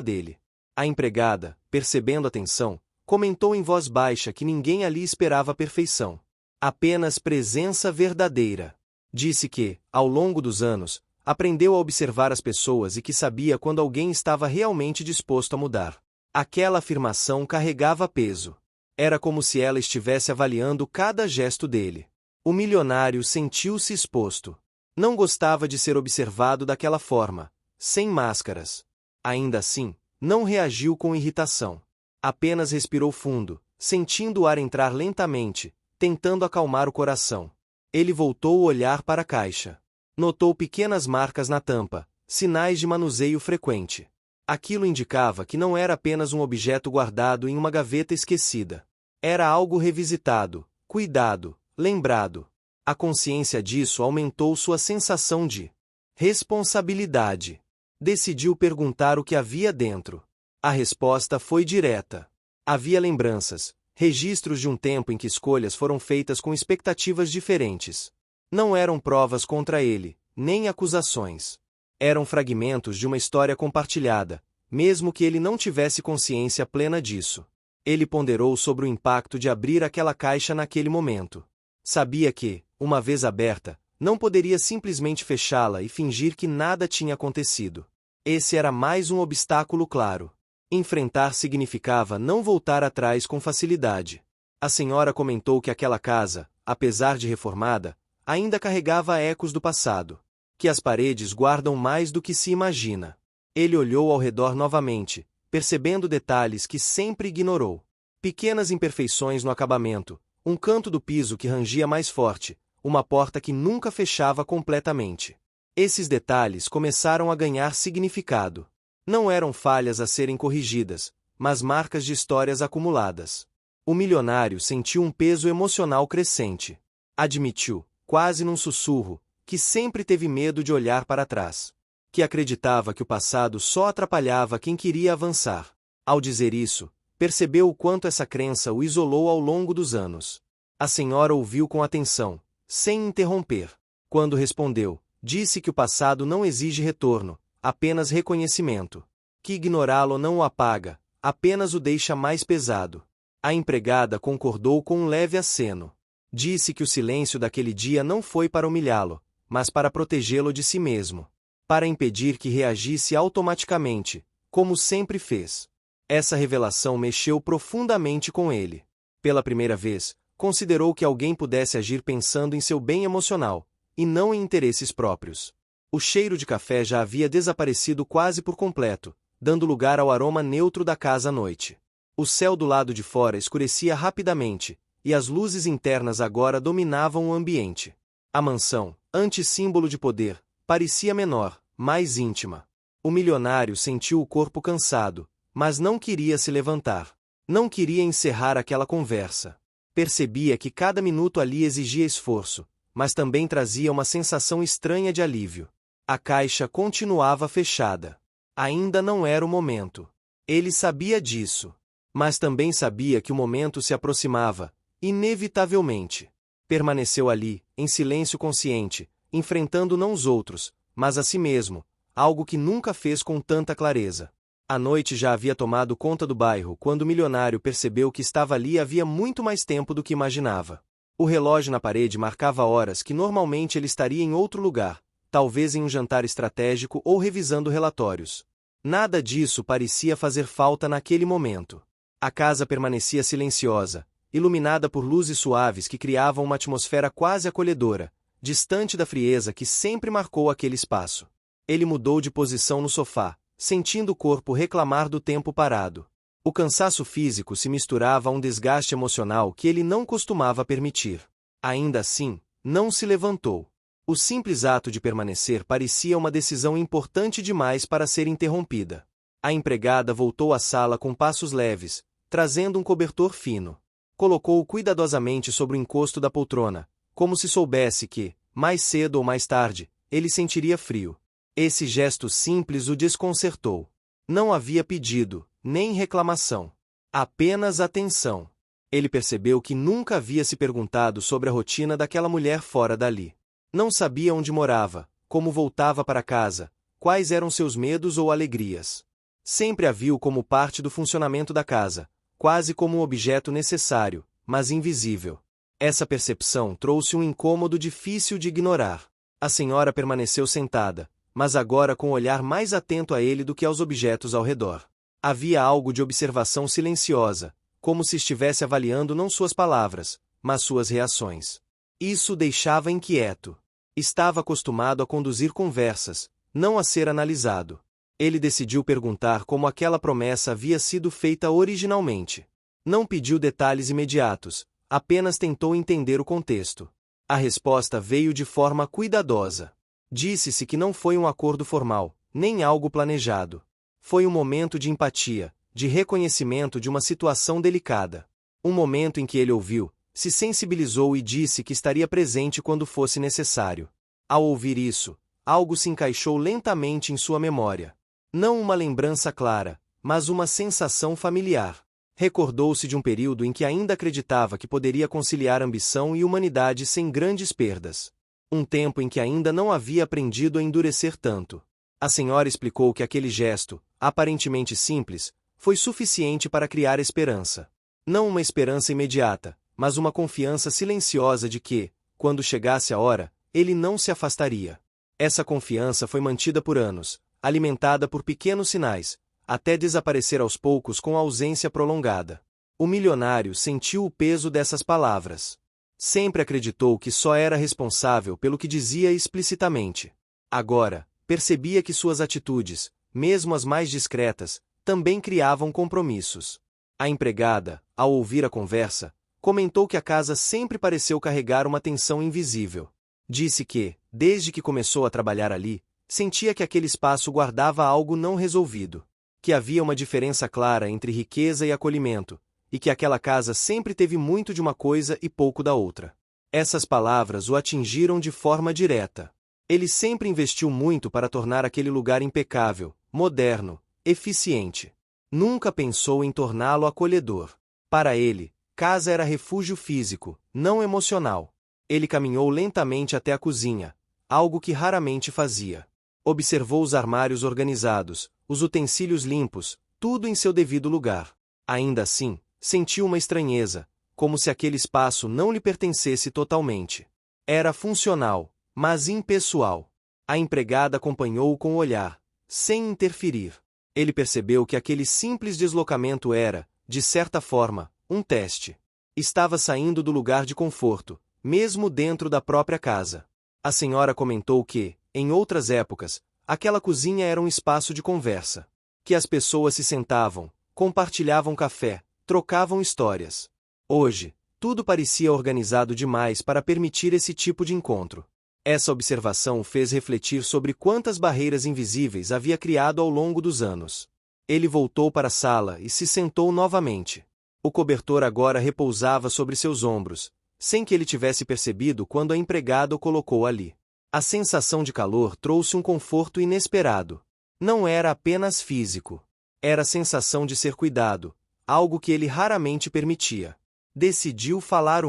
dele. A empregada, percebendo a tensão, comentou em voz baixa que ninguém ali esperava perfeição. Apenas presença verdadeira. Disse que, ao longo dos anos, aprendeu a observar as pessoas e que sabia quando alguém estava realmente disposto a mudar. Aquela afirmação carregava peso. Era como se ela estivesse avaliando cada gesto dele. O milionário sentiu-se exposto. Não gostava de ser observado daquela forma, sem máscaras. Ainda assim, não reagiu com irritação. Apenas respirou fundo, sentindo o ar entrar lentamente, tentando acalmar o coração. Ele voltou o olhar para a caixa. Notou pequenas marcas na tampa, sinais de manuseio frequente. Aquilo indicava que não era apenas um objeto guardado em uma gaveta esquecida. Era algo revisitado, cuidado, lembrado. A consciência disso aumentou sua sensação de responsabilidade. Decidiu perguntar o que havia dentro. A resposta foi direta. Havia lembranças, registros de um tempo em que escolhas foram feitas com expectativas diferentes. Não eram provas contra ele, nem acusações. Eram fragmentos de uma história compartilhada, mesmo que ele não tivesse consciência plena disso. Ele ponderou sobre o impacto de abrir aquela caixa naquele momento. Sabia que, uma vez aberta, não poderia simplesmente fechá-la e fingir que nada tinha acontecido. Esse era mais um obstáculo claro. Enfrentar significava não voltar atrás com facilidade. A senhora comentou que aquela casa, apesar de reformada, ainda carregava ecos do passado. Que as paredes guardam mais do que se imagina. Ele olhou ao redor novamente, percebendo detalhes que sempre ignorou. Pequenas imperfeições no acabamento, um canto do piso que rangia mais forte, uma porta que nunca fechava completamente. Esses detalhes começaram a ganhar significado. Não eram falhas a serem corrigidas, mas marcas de histórias acumuladas. O milionário sentiu um peso emocional crescente. Admitiu, quase num sussurro, que sempre teve medo de olhar para trás. Que acreditava que o passado só atrapalhava quem queria avançar. Ao dizer isso, percebeu o quanto essa crença o isolou ao longo dos anos. A senhora ouviu com atenção, sem interromper. Quando respondeu, disse que o passado não exige retorno, apenas reconhecimento. Que ignorá-lo não o apaga, apenas o deixa mais pesado. A empregada concordou com um leve aceno. Disse que o silêncio daquele dia não foi para humilhá-lo, mas para protegê-lo de si mesmo. Para impedir que reagisse automaticamente, como sempre fez. Essa revelação mexeu profundamente com ele. Pela primeira vez, considerou que alguém pudesse agir pensando em seu bem emocional, e não em interesses próprios. O cheiro de café já havia desaparecido quase por completo, dando lugar ao aroma neutro da casa à noite. O céu do lado de fora escurecia rapidamente, e as luzes internas agora dominavam o ambiente. A mansão, antissímbolo de poder, parecia menor, mais íntima. O milionário sentiu o corpo cansado, mas não queria se levantar. Não queria encerrar aquela conversa. Percebia que cada minuto ali exigia esforço, mas também trazia uma sensação estranha de alívio. A caixa continuava fechada. Ainda não era o momento. Ele sabia disso. Mas também sabia que o momento se aproximava, inevitavelmente. Permaneceu ali, em silêncio consciente, enfrentando não os outros, mas a si mesmo, algo que nunca fez com tanta clareza. A noite já havia tomado conta do bairro quando o milionário percebeu que estava ali havia muito mais tempo do que imaginava. O relógio na parede marcava horas que normalmente ele estaria em outro lugar, talvez em um jantar estratégico ou revisando relatórios. Nada disso parecia fazer falta naquele momento. A casa permanecia silenciosa, iluminada por luzes suaves que criavam uma atmosfera quase acolhedora, distante da frieza que sempre marcou aquele espaço. Ele mudou de posição no sofá, sentindo o corpo reclamar do tempo parado. O cansaço físico se misturava a um desgaste emocional que ele não costumava permitir. Ainda assim, não se levantou. O simples ato de permanecer parecia uma decisão importante demais para ser interrompida. A empregada voltou à sala com passos leves, trazendo um cobertor fino. Colocou-o cuidadosamente sobre o encosto da poltrona, como se soubesse que, mais cedo ou mais tarde, ele sentiria frio. Esse gesto simples o desconcertou. Não havia pedido, nem reclamação. Apenas atenção. Ele percebeu que nunca havia se perguntado sobre a rotina daquela mulher fora dali. Não sabia onde morava, como voltava para casa, quais eram seus medos ou alegrias. Sempre a viu como parte do funcionamento da casa, quase como um objeto necessário, mas invisível. Essa percepção trouxe um incômodo difícil de ignorar. A senhora permaneceu sentada, mas agora com o olhar mais atento a ele do que aos objetos ao redor. Havia algo de observação silenciosa, como se estivesse avaliando não suas palavras, mas suas reações. Isso o deixava inquieto. Estava acostumado a conduzir conversas, não a ser analisado. Ele decidiu perguntar como aquela promessa havia sido feita originalmente. Não pediu detalhes imediatos, apenas tentou entender o contexto. A resposta veio de forma cuidadosa. Disse-se que não foi um acordo formal, nem algo planejado. Foi um momento de empatia, de reconhecimento de uma situação delicada. Um momento em que ele ouviu, se sensibilizou e disse que estaria presente quando fosse necessário. Ao ouvir isso, algo se encaixou lentamente em sua memória. Não uma lembrança clara, mas uma sensação familiar. Recordou-se de um período em que ainda acreditava que poderia conciliar ambição e humanidade sem grandes perdas. Um tempo em que ainda não havia aprendido a endurecer tanto. A senhora explicou que aquele gesto, aparentemente simples, foi suficiente para criar esperança. Não uma esperança imediata, mas uma confiança silenciosa de que, quando chegasse a hora, ele não se afastaria. Essa confiança foi mantida por anos, alimentada por pequenos sinais, até desaparecer aos poucos com a ausência prolongada. O milionário sentiu o peso dessas palavras. Sempre acreditou que só era responsável pelo que dizia explicitamente. Agora, percebia que suas atitudes, mesmo as mais discretas, também criavam compromissos. A empregada, ao ouvir a conversa, comentou que a casa sempre pareceu carregar uma tensão invisível. Disse que, desde que começou a trabalhar ali, sentia que aquele espaço guardava algo não resolvido. Que havia uma diferença clara entre riqueza e acolhimento, e que aquela casa sempre teve muito de uma coisa e pouco da outra. Essas palavras o atingiram de forma direta. Ele sempre investiu muito para tornar aquele lugar impecável, moderno, eficiente. Nunca pensou em torná-lo acolhedor. Para ele, casa era refúgio físico, não emocional. Ele caminhou lentamente até a cozinha, algo que raramente fazia. Observou os armários organizados, os utensílios limpos, tudo em seu devido lugar. Ainda assim, sentiu uma estranheza, como se aquele espaço não lhe pertencesse totalmente. Era funcional, mas impessoal. A empregada acompanhou-o com o olhar, sem interferir. Ele percebeu que aquele simples deslocamento era, de certa forma, um teste. Estava saindo do lugar de conforto, mesmo dentro da própria casa. A senhora comentou que, em outras épocas, aquela cozinha era um espaço de conversa. Que as pessoas se sentavam, compartilhavam café, trocavam histórias. Hoje, tudo parecia organizado demais para permitir esse tipo de encontro. Essa observação o fez refletir sobre quantas barreiras invisíveis havia criado ao longo dos anos. Ele voltou para a sala e se sentou novamente. O cobertor agora repousava sobre seus ombros, sem que ele tivesse percebido quando a empregada o colocou ali. A sensação de calor trouxe um conforto inesperado. Não era apenas físico. Era a sensação de ser cuidado, algo que ele raramente permitia. Decidiu falar.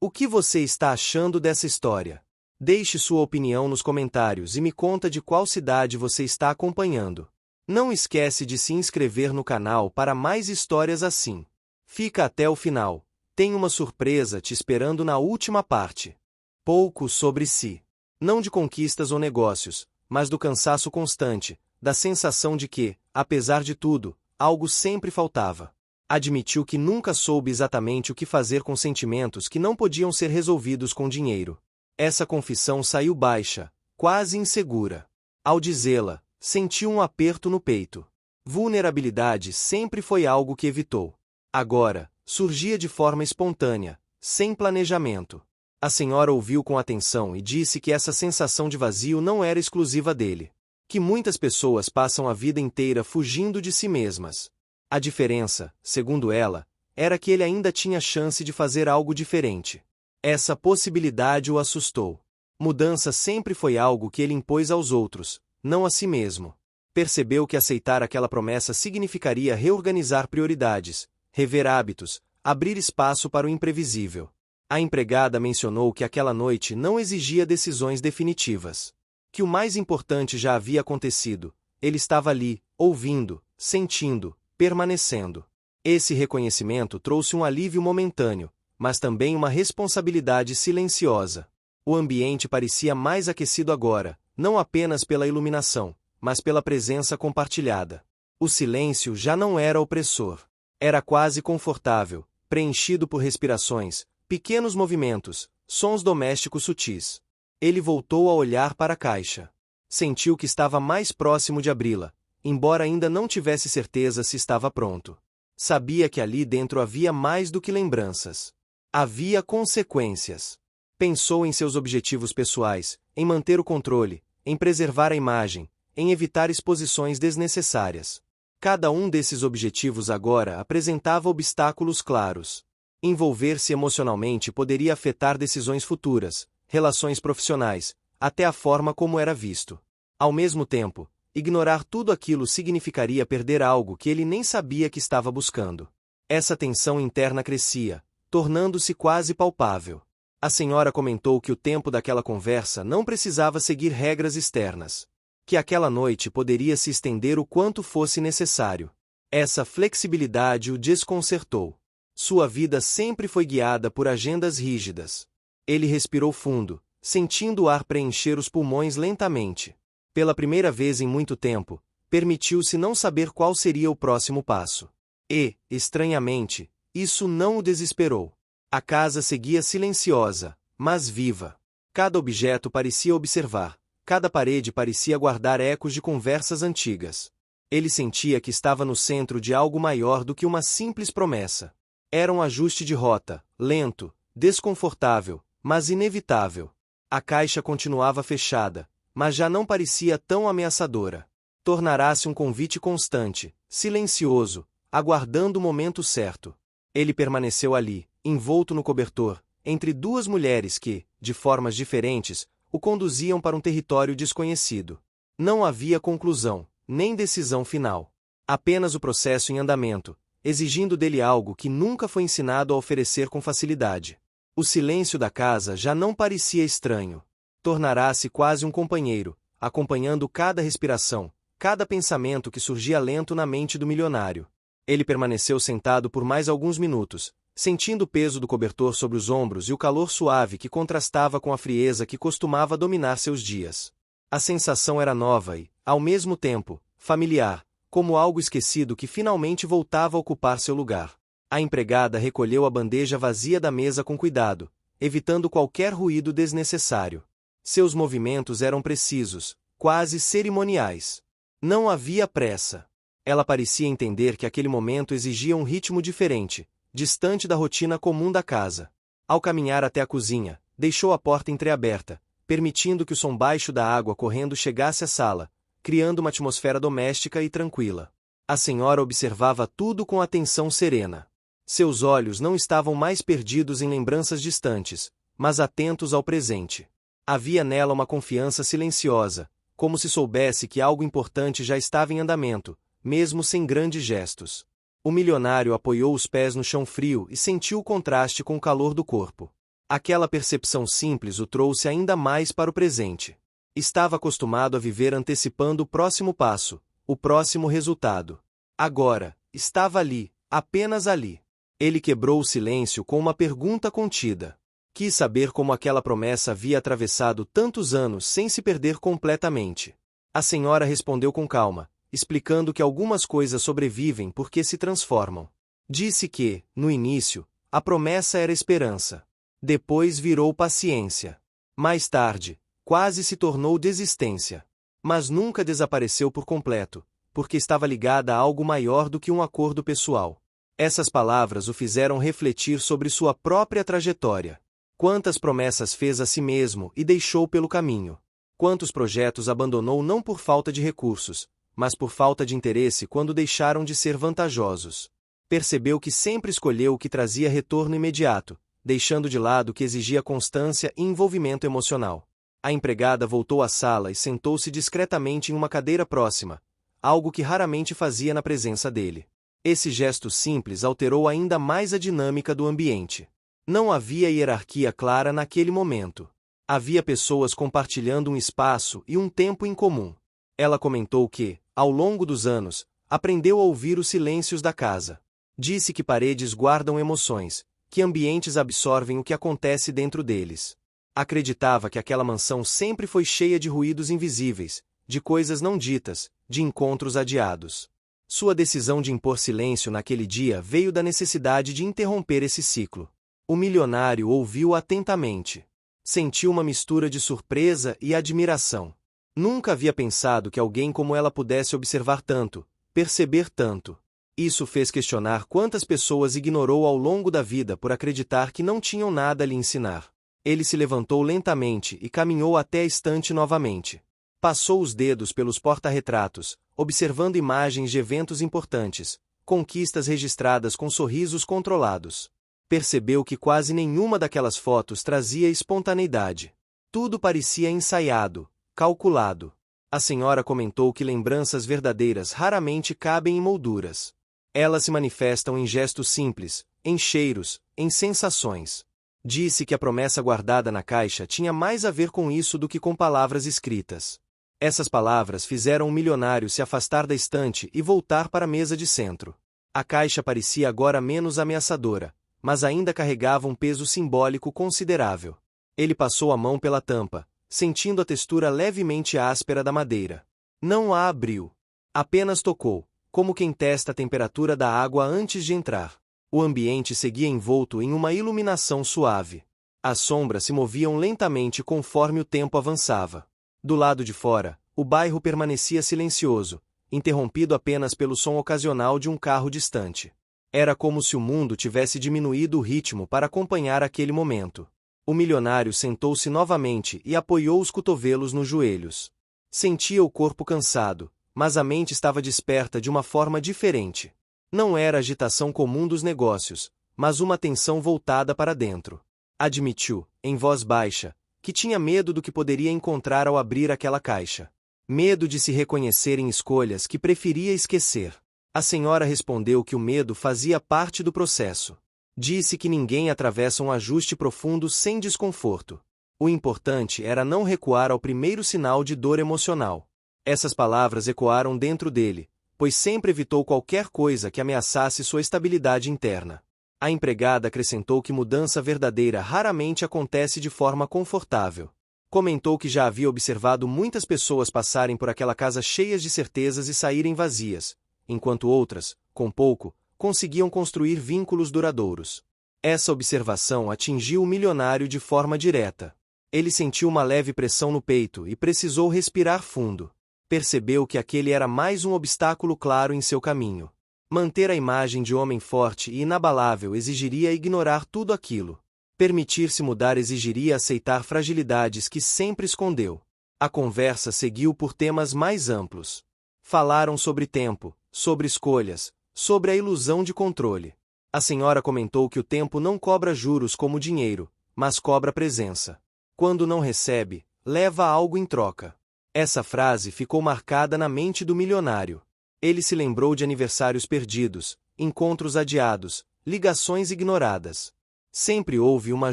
O que você está achando dessa história? Deixe sua opinião nos comentários e me conta de qual cidade você está acompanhando. Não esquece de se inscrever no canal para mais histórias assim. Fica até o final. Tem uma surpresa te esperando na última parte. Pouco sobre si. Não de conquistas ou negócios, mas do cansaço constante, da sensação de que, apesar de tudo, algo sempre faltava. Admitiu que nunca soube exatamente o que fazer com sentimentos que não podiam ser resolvidos com dinheiro. Essa confissão saiu baixa, quase insegura. Ao dizê-la, sentiu um aperto no peito. Vulnerabilidade sempre foi algo que evitou. Agora, surgia de forma espontânea, sem planejamento. A senhora ouviu com atenção e disse que essa sensação de vazio não era exclusiva dele. Que muitas pessoas passam a vida inteira fugindo de si mesmas. A diferença, segundo ela, era que ele ainda tinha chance de fazer algo diferente. Essa possibilidade o assustou. Mudança sempre foi algo que ele impôs aos outros, não a si mesmo. Percebeu que aceitar aquela promessa significaria reorganizar prioridades, rever hábitos, abrir espaço para o imprevisível. A empregada mencionou que aquela noite não exigia decisões definitivas. Que o mais importante já havia acontecido. Ele estava ali, ouvindo, sentindo, permanecendo. Esse reconhecimento trouxe um alívio momentâneo, mas também uma responsabilidade silenciosa. O ambiente parecia mais aquecido agora, não apenas pela iluminação, mas pela presença compartilhada. O silêncio já não era opressor. Era quase confortável, preenchido por respirações, pequenos movimentos, sons domésticos sutis. Ele voltou a olhar para a caixa. Sentiu que estava mais próximo de abri-la, embora ainda não tivesse certeza se estava pronto. Sabia que ali dentro havia mais do que lembranças. Havia consequências. Pensou em seus objetivos pessoais, em manter o controle, em preservar a imagem, em evitar exposições desnecessárias. Cada um desses objetivos agora apresentava obstáculos claros. Envolver-se emocionalmente poderia afetar decisões futuras, relações profissionais, até a forma como era visto. Ao mesmo tempo, ignorar tudo aquilo significaria perder algo que ele nem sabia que estava buscando. Essa tensão interna crescia, tornando-se quase palpável. A senhora comentou que o tempo daquela conversa não precisava seguir regras externas. Que aquela noite poderia se estender o quanto fosse necessário. Essa flexibilidade o desconcertou. Sua vida sempre foi guiada por agendas rígidas. Ele respirou fundo, sentindo o ar preencher os pulmões lentamente. Pela primeira vez em muito tempo, permitiu-se não saber qual seria o próximo passo. E, estranhamente, isso não o desesperou. A casa seguia silenciosa, mas viva. Cada objeto parecia observar, cada parede parecia guardar ecos de conversas antigas. Ele sentia que estava no centro de algo maior do que uma simples promessa. Era um ajuste de rota, lento, desconfortável, mas inevitável. A caixa continuava fechada, mas já não parecia tão ameaçadora. Tornará-se um convite constante, silencioso, aguardando o momento certo. Ele permaneceu ali, envolto no cobertor, entre duas mulheres que, de formas diferentes, o conduziam para um território desconhecido. Não havia conclusão, nem decisão final. Apenas o processo em andamento, exigindo dele algo que nunca foi ensinado a oferecer com facilidade. O silêncio da casa já não parecia estranho. Tornará-se quase um companheiro, acompanhando cada respiração, cada pensamento que surgia lento na mente do milionário. Ele permaneceu sentado por mais alguns minutos, sentindo o peso do cobertor sobre os ombros e o calor suave que contrastava com a frieza que costumava dominar seus dias. A sensação era nova e, ao mesmo tempo, familiar, como algo esquecido que finalmente voltava a ocupar seu lugar. A empregada recolheu a bandeja vazia da mesa com cuidado, evitando qualquer ruído desnecessário. Seus movimentos eram precisos, quase cerimoniais. Não havia pressa. Ela parecia entender que aquele momento exigia um ritmo diferente, distante da rotina comum da casa. Ao caminhar até a cozinha, deixou a porta entreaberta, permitindo que o som baixo da água correndo chegasse à sala, criando uma atmosfera doméstica e tranquila. A senhora observava tudo com atenção serena. Seus olhos não estavam mais perdidos em lembranças distantes, mas atentos ao presente. Havia nela uma confiança silenciosa, como se soubesse que algo importante já estava em andamento, mesmo sem grandes gestos. O milionário apoiou os pés no chão frio e sentiu o contraste com o calor do corpo. Aquela percepção simples o trouxe ainda mais para o presente. Estava acostumado a viver antecipando o próximo passo, o próximo resultado. Agora, estava ali, apenas ali. Ele quebrou o silêncio com uma pergunta contida. Quis saber como aquela promessa havia atravessado tantos anos sem se perder completamente. A senhora respondeu com calma, explicando que algumas coisas sobrevivem porque se transformam. Disse que, no início, a promessa era esperança. Depois virou paciência. Mais tarde, quase se tornou desistência. Mas nunca desapareceu por completo, porque estava ligada a algo maior do que um acordo pessoal. Essas palavras o fizeram refletir sobre sua própria trajetória. Quantas promessas fez a si mesmo e deixou pelo caminho? Quantos projetos abandonou não por falta de recursos, mas por falta de interesse quando deixaram de ser vantajosos? Percebeu que sempre escolheu o que trazia retorno imediato, deixando de lado o que exigia constância e envolvimento emocional. A empregada voltou à sala e sentou-se discretamente em uma cadeira próxima, algo que raramente fazia na presença dele. Esse gesto simples alterou ainda mais a dinâmica do ambiente. Não havia hierarquia clara naquele momento. Havia pessoas compartilhando um espaço e um tempo em comum. Ela comentou que, ao longo dos anos, aprendeu a ouvir os silêncios da casa. Disse que paredes guardam emoções, que ambientes absorvem o que acontece dentro deles. Acreditava que aquela mansão sempre foi cheia de ruídos invisíveis, de coisas não ditas, de encontros adiados. Sua decisão de impor silêncio naquele dia veio da necessidade de interromper esse ciclo. O milionário ouviu atentamente. Sentiu uma mistura de surpresa e admiração. Nunca havia pensado que alguém como ela pudesse observar tanto, perceber tanto. Isso fez questionar quantas pessoas ignorou ao longo da vida por acreditar que não tinham nada a lhe ensinar. Ele se levantou lentamente e caminhou até a estante novamente. Passou os dedos pelos porta-retratos, observando imagens de eventos importantes, conquistas registradas com sorrisos controlados. Percebeu que quase nenhuma daquelas fotos trazia espontaneidade. Tudo parecia ensaiado, calculado. A senhora comentou que lembranças verdadeiras raramente cabem em molduras. Elas se manifestam em gestos simples, em cheiros, em sensações. Disse que a promessa guardada na caixa tinha mais a ver com isso do que com palavras escritas. Essas palavras fizeram o milionário se afastar da estante e voltar para a mesa de centro. A caixa parecia agora menos ameaçadora, mas ainda carregava um peso simbólico considerável. Ele passou a mão pela tampa, sentindo a textura levemente áspera da madeira. Não a abriu. Apenas tocou, como quem testa a temperatura da água antes de entrar. O ambiente seguia envolto em uma iluminação suave. As sombras se moviam lentamente conforme o tempo avançava. Do lado de fora, o bairro permanecia silencioso, interrompido apenas pelo som ocasional de um carro distante. Era como se o mundo tivesse diminuído o ritmo para acompanhar aquele momento. O milionário sentou-se novamente e apoiou os cotovelos nos joelhos. Sentia o corpo cansado, mas a mente estava desperta de uma forma diferente. Não era a agitação comum dos negócios, mas uma tensão voltada para dentro. Admitiu, em voz baixa, que tinha medo do que poderia encontrar ao abrir aquela caixa. Medo de se reconhecer em escolhas que preferia esquecer. A senhora respondeu que o medo fazia parte do processo. Disse que ninguém atravessa um ajuste profundo sem desconforto. O importante era não recuar ao primeiro sinal de dor emocional. Essas palavras ecoaram dentro dele, pois sempre evitou qualquer coisa que ameaçasse sua estabilidade interna. A empregada acrescentou que mudança verdadeira raramente acontece de forma confortável. Comentou que já havia observado muitas pessoas passarem por aquela casa cheias de certezas e saírem vazias, enquanto outras, com pouco, conseguiam construir vínculos duradouros. Essa observação atingiu o milionário de forma direta. Ele sentiu uma leve pressão no peito e precisou respirar fundo. Percebeu que aquele era mais um obstáculo claro em seu caminho. Manter a imagem de homem forte e inabalável exigiria ignorar tudo aquilo. Permitir-se mudar exigiria aceitar fragilidades que sempre escondeu. A conversa seguiu por temas mais amplos. Falaram sobre tempo, sobre escolhas, sobre a ilusão de controle. A senhora comentou que o tempo não cobra juros como dinheiro, mas cobra presença. Quando não recebe, leva algo em troca. Essa frase ficou marcada na mente do milionário. Ele se lembrou de aniversários perdidos, encontros adiados, ligações ignoradas. Sempre houve uma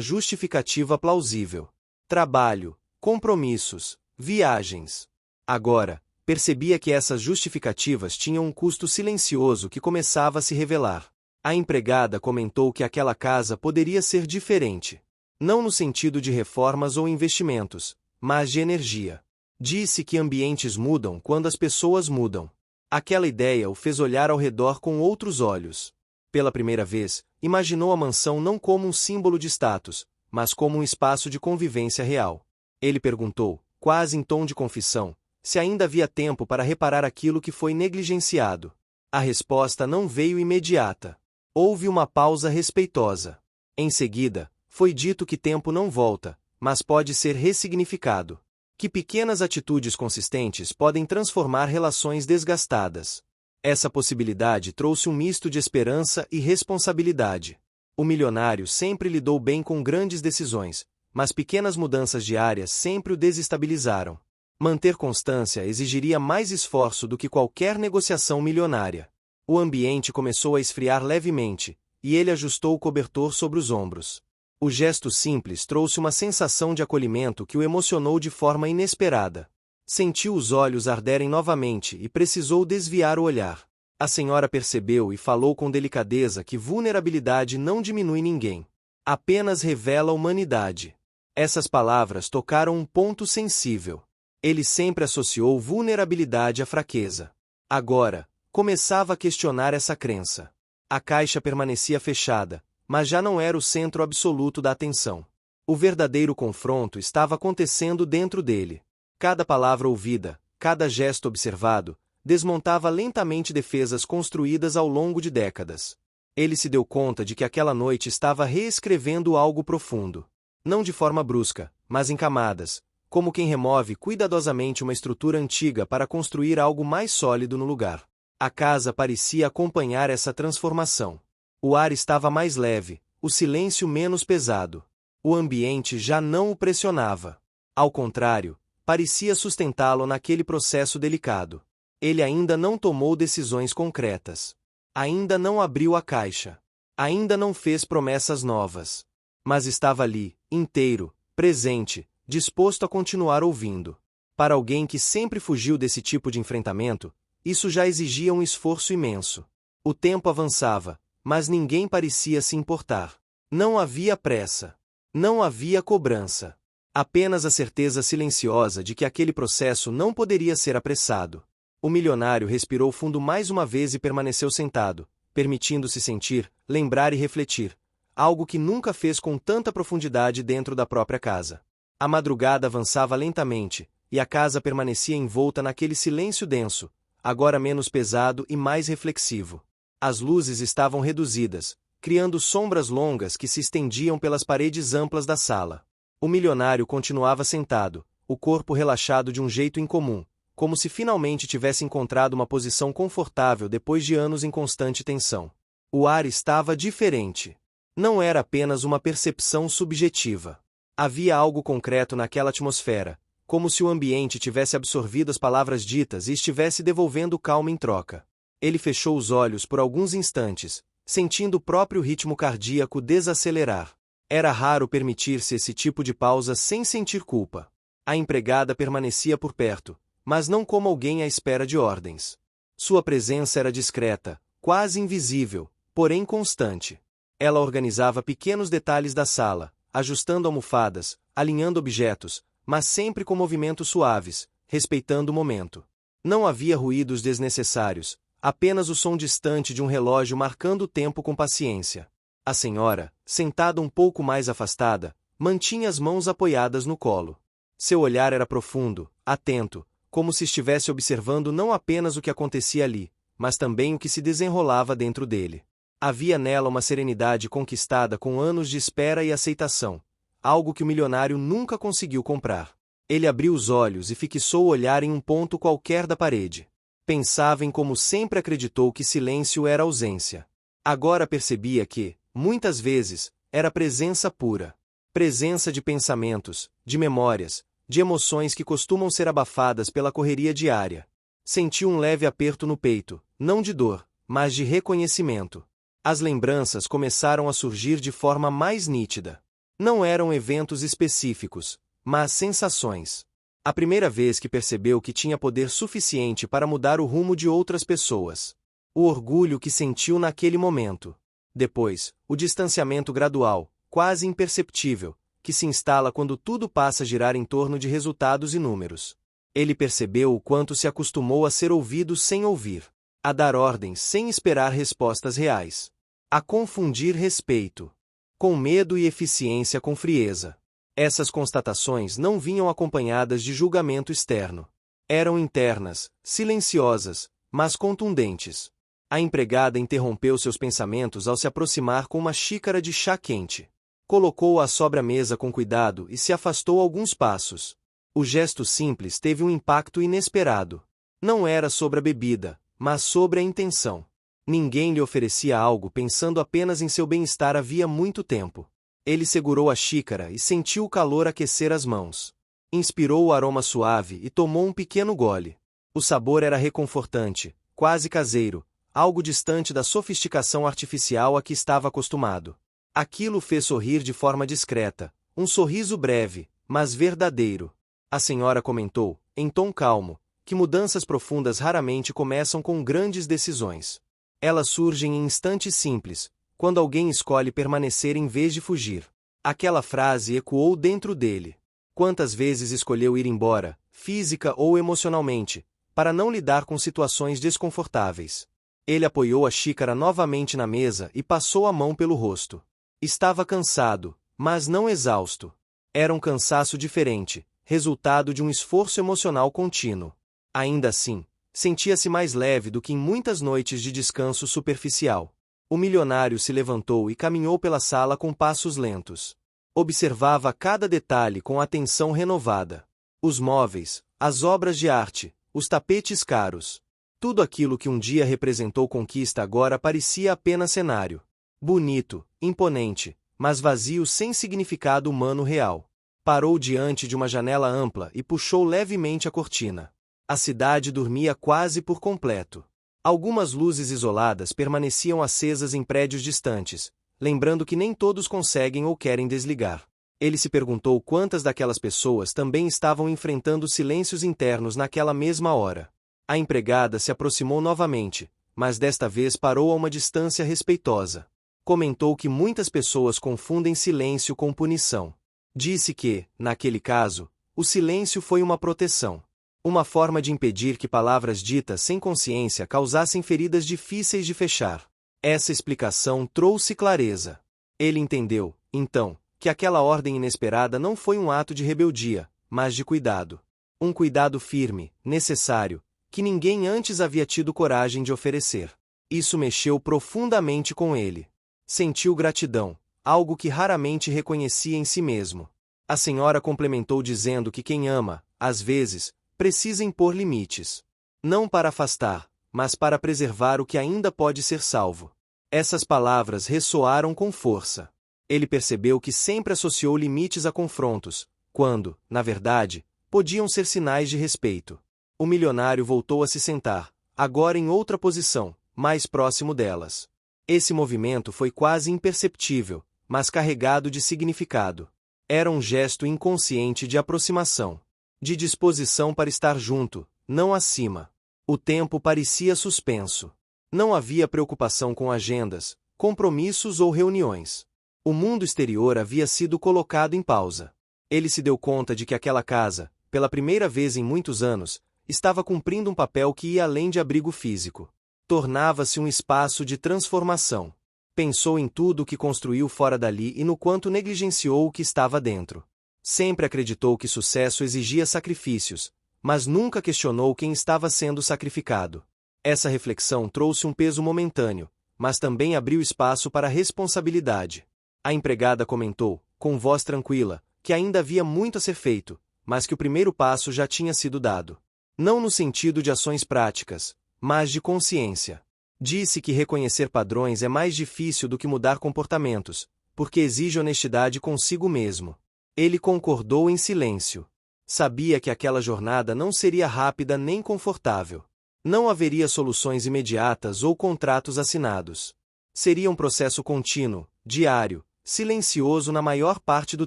justificativa plausível. Trabalho, compromissos, viagens. Agora, percebia que essas justificativas tinham um custo silencioso que começava a se revelar. A empregada comentou que aquela casa poderia ser diferente. Não no sentido de reformas ou investimentos, mas de energia. Disse que ambientes mudam quando as pessoas mudam. Aquela ideia o fez olhar ao redor com outros olhos. Pela primeira vez, imaginou a mansão não como um símbolo de status, mas como um espaço de convivência real. Ele perguntou, quase em tom de confissão, se ainda havia tempo para reparar aquilo que foi negligenciado. A resposta não veio imediata. Houve uma pausa respeitosa. Em seguida, foi dito que tempo não volta, mas pode ser ressignificado. Que pequenas atitudes consistentes podem transformar relações desgastadas. Essa possibilidade trouxe um misto de esperança e responsabilidade. O milionário sempre lidou bem com grandes decisões, mas pequenas mudanças diárias sempre o desestabilizaram. Manter constância exigiria mais esforço do que qualquer negociação milionária. O ambiente começou a esfriar levemente, e ele ajustou o cobertor sobre os ombros. O gesto simples trouxe uma sensação de acolhimento que o emocionou de forma inesperada. Sentiu os olhos arderem novamente e precisou desviar o olhar. A senhora percebeu e falou com delicadeza que vulnerabilidade não diminui ninguém. Apenas revela humanidade. Essas palavras tocaram um ponto sensível. Ele sempre associou vulnerabilidade à fraqueza. Agora, começava a questionar essa crença. A caixa permanecia fechada, mas já não era o centro absoluto da atenção. O verdadeiro confronto estava acontecendo dentro dele. Cada palavra ouvida, cada gesto observado, desmontava lentamente defesas construídas ao longo de décadas. Ele se deu conta de que aquela noite estava reescrevendo algo profundo. Não de forma brusca, mas em camadas, como quem remove cuidadosamente uma estrutura antiga para construir algo mais sólido no lugar. A casa parecia acompanhar essa transformação. O ar estava mais leve, o silêncio menos pesado. O ambiente já não o pressionava. Ao contrário, parecia sustentá-lo naquele processo delicado. Ele ainda não tomou decisões concretas. Ainda não abriu a caixa. Ainda não fez promessas novas. Mas estava ali, inteiro, presente, disposto a continuar ouvindo. Para alguém que sempre fugiu desse tipo de enfrentamento, isso já exigia um esforço imenso. O tempo avançava, mas ninguém parecia se importar. Não havia pressa. Não havia cobrança. Apenas a certeza silenciosa de que aquele processo não poderia ser apressado. O milionário respirou fundo mais uma vez e permaneceu sentado, permitindo-se sentir, lembrar e refletir, algo que nunca fez com tanta profundidade dentro da própria casa. A madrugada avançava lentamente, e a casa permanecia envolta naquele silêncio denso, agora menos pesado e mais reflexivo. As luzes estavam reduzidas, criando sombras longas que se estendiam pelas paredes amplas da sala. O milionário continuava sentado, o corpo relaxado de um jeito incomum, como se finalmente tivesse encontrado uma posição confortável depois de anos em constante tensão. O ar estava diferente. Não era apenas uma percepção subjetiva. Havia algo concreto naquela atmosfera, como se o ambiente tivesse absorvido as palavras ditas e estivesse devolvendo calma em troca. Ele fechou os olhos por alguns instantes, sentindo o próprio ritmo cardíaco desacelerar. Era raro permitir-se esse tipo de pausa sem sentir culpa. A empregada permanecia por perto, mas não como alguém à espera de ordens. Sua presença era discreta, quase invisível, porém constante. Ela organizava pequenos detalhes da sala, ajustando almofadas, alinhando objetos, mas sempre com movimentos suaves, respeitando o momento. Não havia ruídos desnecessários, apenas o som distante de um relógio marcando o tempo com paciência. A senhora, sentada um pouco mais afastada, mantinha as mãos apoiadas no colo. Seu olhar era profundo, atento, como se estivesse observando não apenas o que acontecia ali, mas também o que se desenrolava dentro dele. Havia nela uma serenidade conquistada com anos de espera e aceitação, algo que o milionário nunca conseguiu comprar. Ele abriu os olhos e fixou o olhar em um ponto qualquer da parede. Pensava em como sempre acreditou que silêncio era ausência. Agora percebia que, muitas vezes, era presença pura. Presença de pensamentos, de memórias, de emoções que costumam ser abafadas pela correria diária. Sentiu um leve aperto no peito, não de dor, mas de reconhecimento. As lembranças começaram a surgir de forma mais nítida. Não eram eventos específicos, mas sensações. A primeira vez que percebeu que tinha poder suficiente para mudar o rumo de outras pessoas. O orgulho que sentiu naquele momento. Depois, o distanciamento gradual, quase imperceptível, que se instala quando tudo passa a girar em torno de resultados e números. Ele percebeu o quanto se acostumou a ser ouvido sem ouvir, a dar ordens sem esperar respostas reais, a confundir respeito com medo e eficiência com frieza. Essas constatações não vinham acompanhadas de julgamento externo. Eram internas, silenciosas, mas contundentes. A empregada interrompeu seus pensamentos ao se aproximar com uma xícara de chá quente. Colocou-a sobre a mesa com cuidado e se afastou alguns passos. O gesto simples teve um impacto inesperado. Não era sobre a bebida, mas sobre a intenção. Ninguém lhe oferecia algo pensando apenas em seu bem-estar havia muito tempo. Ele segurou a xícara e sentiu o calor aquecer as mãos. Inspirou o aroma suave e tomou um pequeno gole. O sabor era reconfortante, quase caseiro, algo distante da sofisticação artificial a que estava acostumado. Aquilo fez sorrir de forma discreta, um sorriso breve, mas verdadeiro. A senhora comentou, em tom calmo, que mudanças profundas raramente começam com grandes decisões. Elas surgem em instantes simples, quando alguém escolhe permanecer em vez de fugir. Aquela frase ecoou dentro dele. Quantas vezes escolheu ir embora, física ou emocionalmente, para não lidar com situações desconfortáveis? Ele apoiou a xícara novamente na mesa e passou a mão pelo rosto. Estava cansado, mas não exausto. Era um cansaço diferente, resultado de um esforço emocional contínuo. Ainda assim, sentia-se mais leve do que em muitas noites de descanso superficial. O milionário se levantou e caminhou pela sala com passos lentos. Observava cada detalhe com atenção renovada. Os móveis, as obras de arte, os tapetes caros. Tudo aquilo que um dia representou conquista agora parecia apenas cenário. Bonito, imponente, mas vazio sem significado humano real. Parou diante de uma janela ampla e puxou levemente a cortina. A cidade dormia quase por completo. Algumas luzes isoladas permaneciam acesas em prédios distantes, lembrando que nem todos conseguem ou querem desligar. Ele se perguntou quantas daquelas pessoas também estavam enfrentando silêncios internos naquela mesma hora. A empregada se aproximou novamente, mas desta vez parou a uma distância respeitosa. Comentou que muitas pessoas confundem silêncio com punição. Disse que, naquele caso, o silêncio foi uma proteção. Uma forma de impedir que palavras ditas sem consciência causassem feridas difíceis de fechar. Essa explicação trouxe clareza. Ele entendeu, então, que aquela ordem inesperada não foi um ato de rebeldia, mas de cuidado. Um cuidado firme, necessário, que ninguém antes havia tido coragem de oferecer. Isso mexeu profundamente com ele. Sentiu gratidão, algo que raramente reconhecia em si mesmo. A senhora complementou dizendo que quem ama, às vezes, precisa impor limites. Não para afastar, mas para preservar o que ainda pode ser salvo. Essas palavras ressoaram com força. Ele percebeu que sempre associou limites a confrontos, quando, na verdade, podiam ser sinais de respeito. O milionário voltou a se sentar, agora em outra posição, mais próximo delas. Esse movimento foi quase imperceptível, mas carregado de significado. Era um gesto inconsciente de aproximação, de disposição para estar junto, não acima. O tempo parecia suspenso. Não havia preocupação com agendas, compromissos ou reuniões. O mundo exterior havia sido colocado em pausa. Ele se deu conta de que aquela casa, pela primeira vez em muitos anos, estava cumprindo um papel que ia além de abrigo físico. Tornava-se um espaço de transformação. Pensou em tudo o que construiu fora dali e no quanto negligenciou o que estava dentro. Sempre acreditou que sucesso exigia sacrifícios, mas nunca questionou quem estava sendo sacrificado. Essa reflexão trouxe um peso momentâneo, mas também abriu espaço para a responsabilidade. A empregada comentou, com voz tranquila, que ainda havia muito a ser feito, mas que o primeiro passo já tinha sido dado. Não no sentido de ações práticas, mas de consciência. Disse que reconhecer padrões é mais difícil do que mudar comportamentos, porque exige honestidade consigo mesmo. Ele concordou em silêncio. Sabia que aquela jornada não seria rápida nem confortável. Não haveria soluções imediatas ou contratos assinados. Seria um processo contínuo, diário, silencioso na maior parte do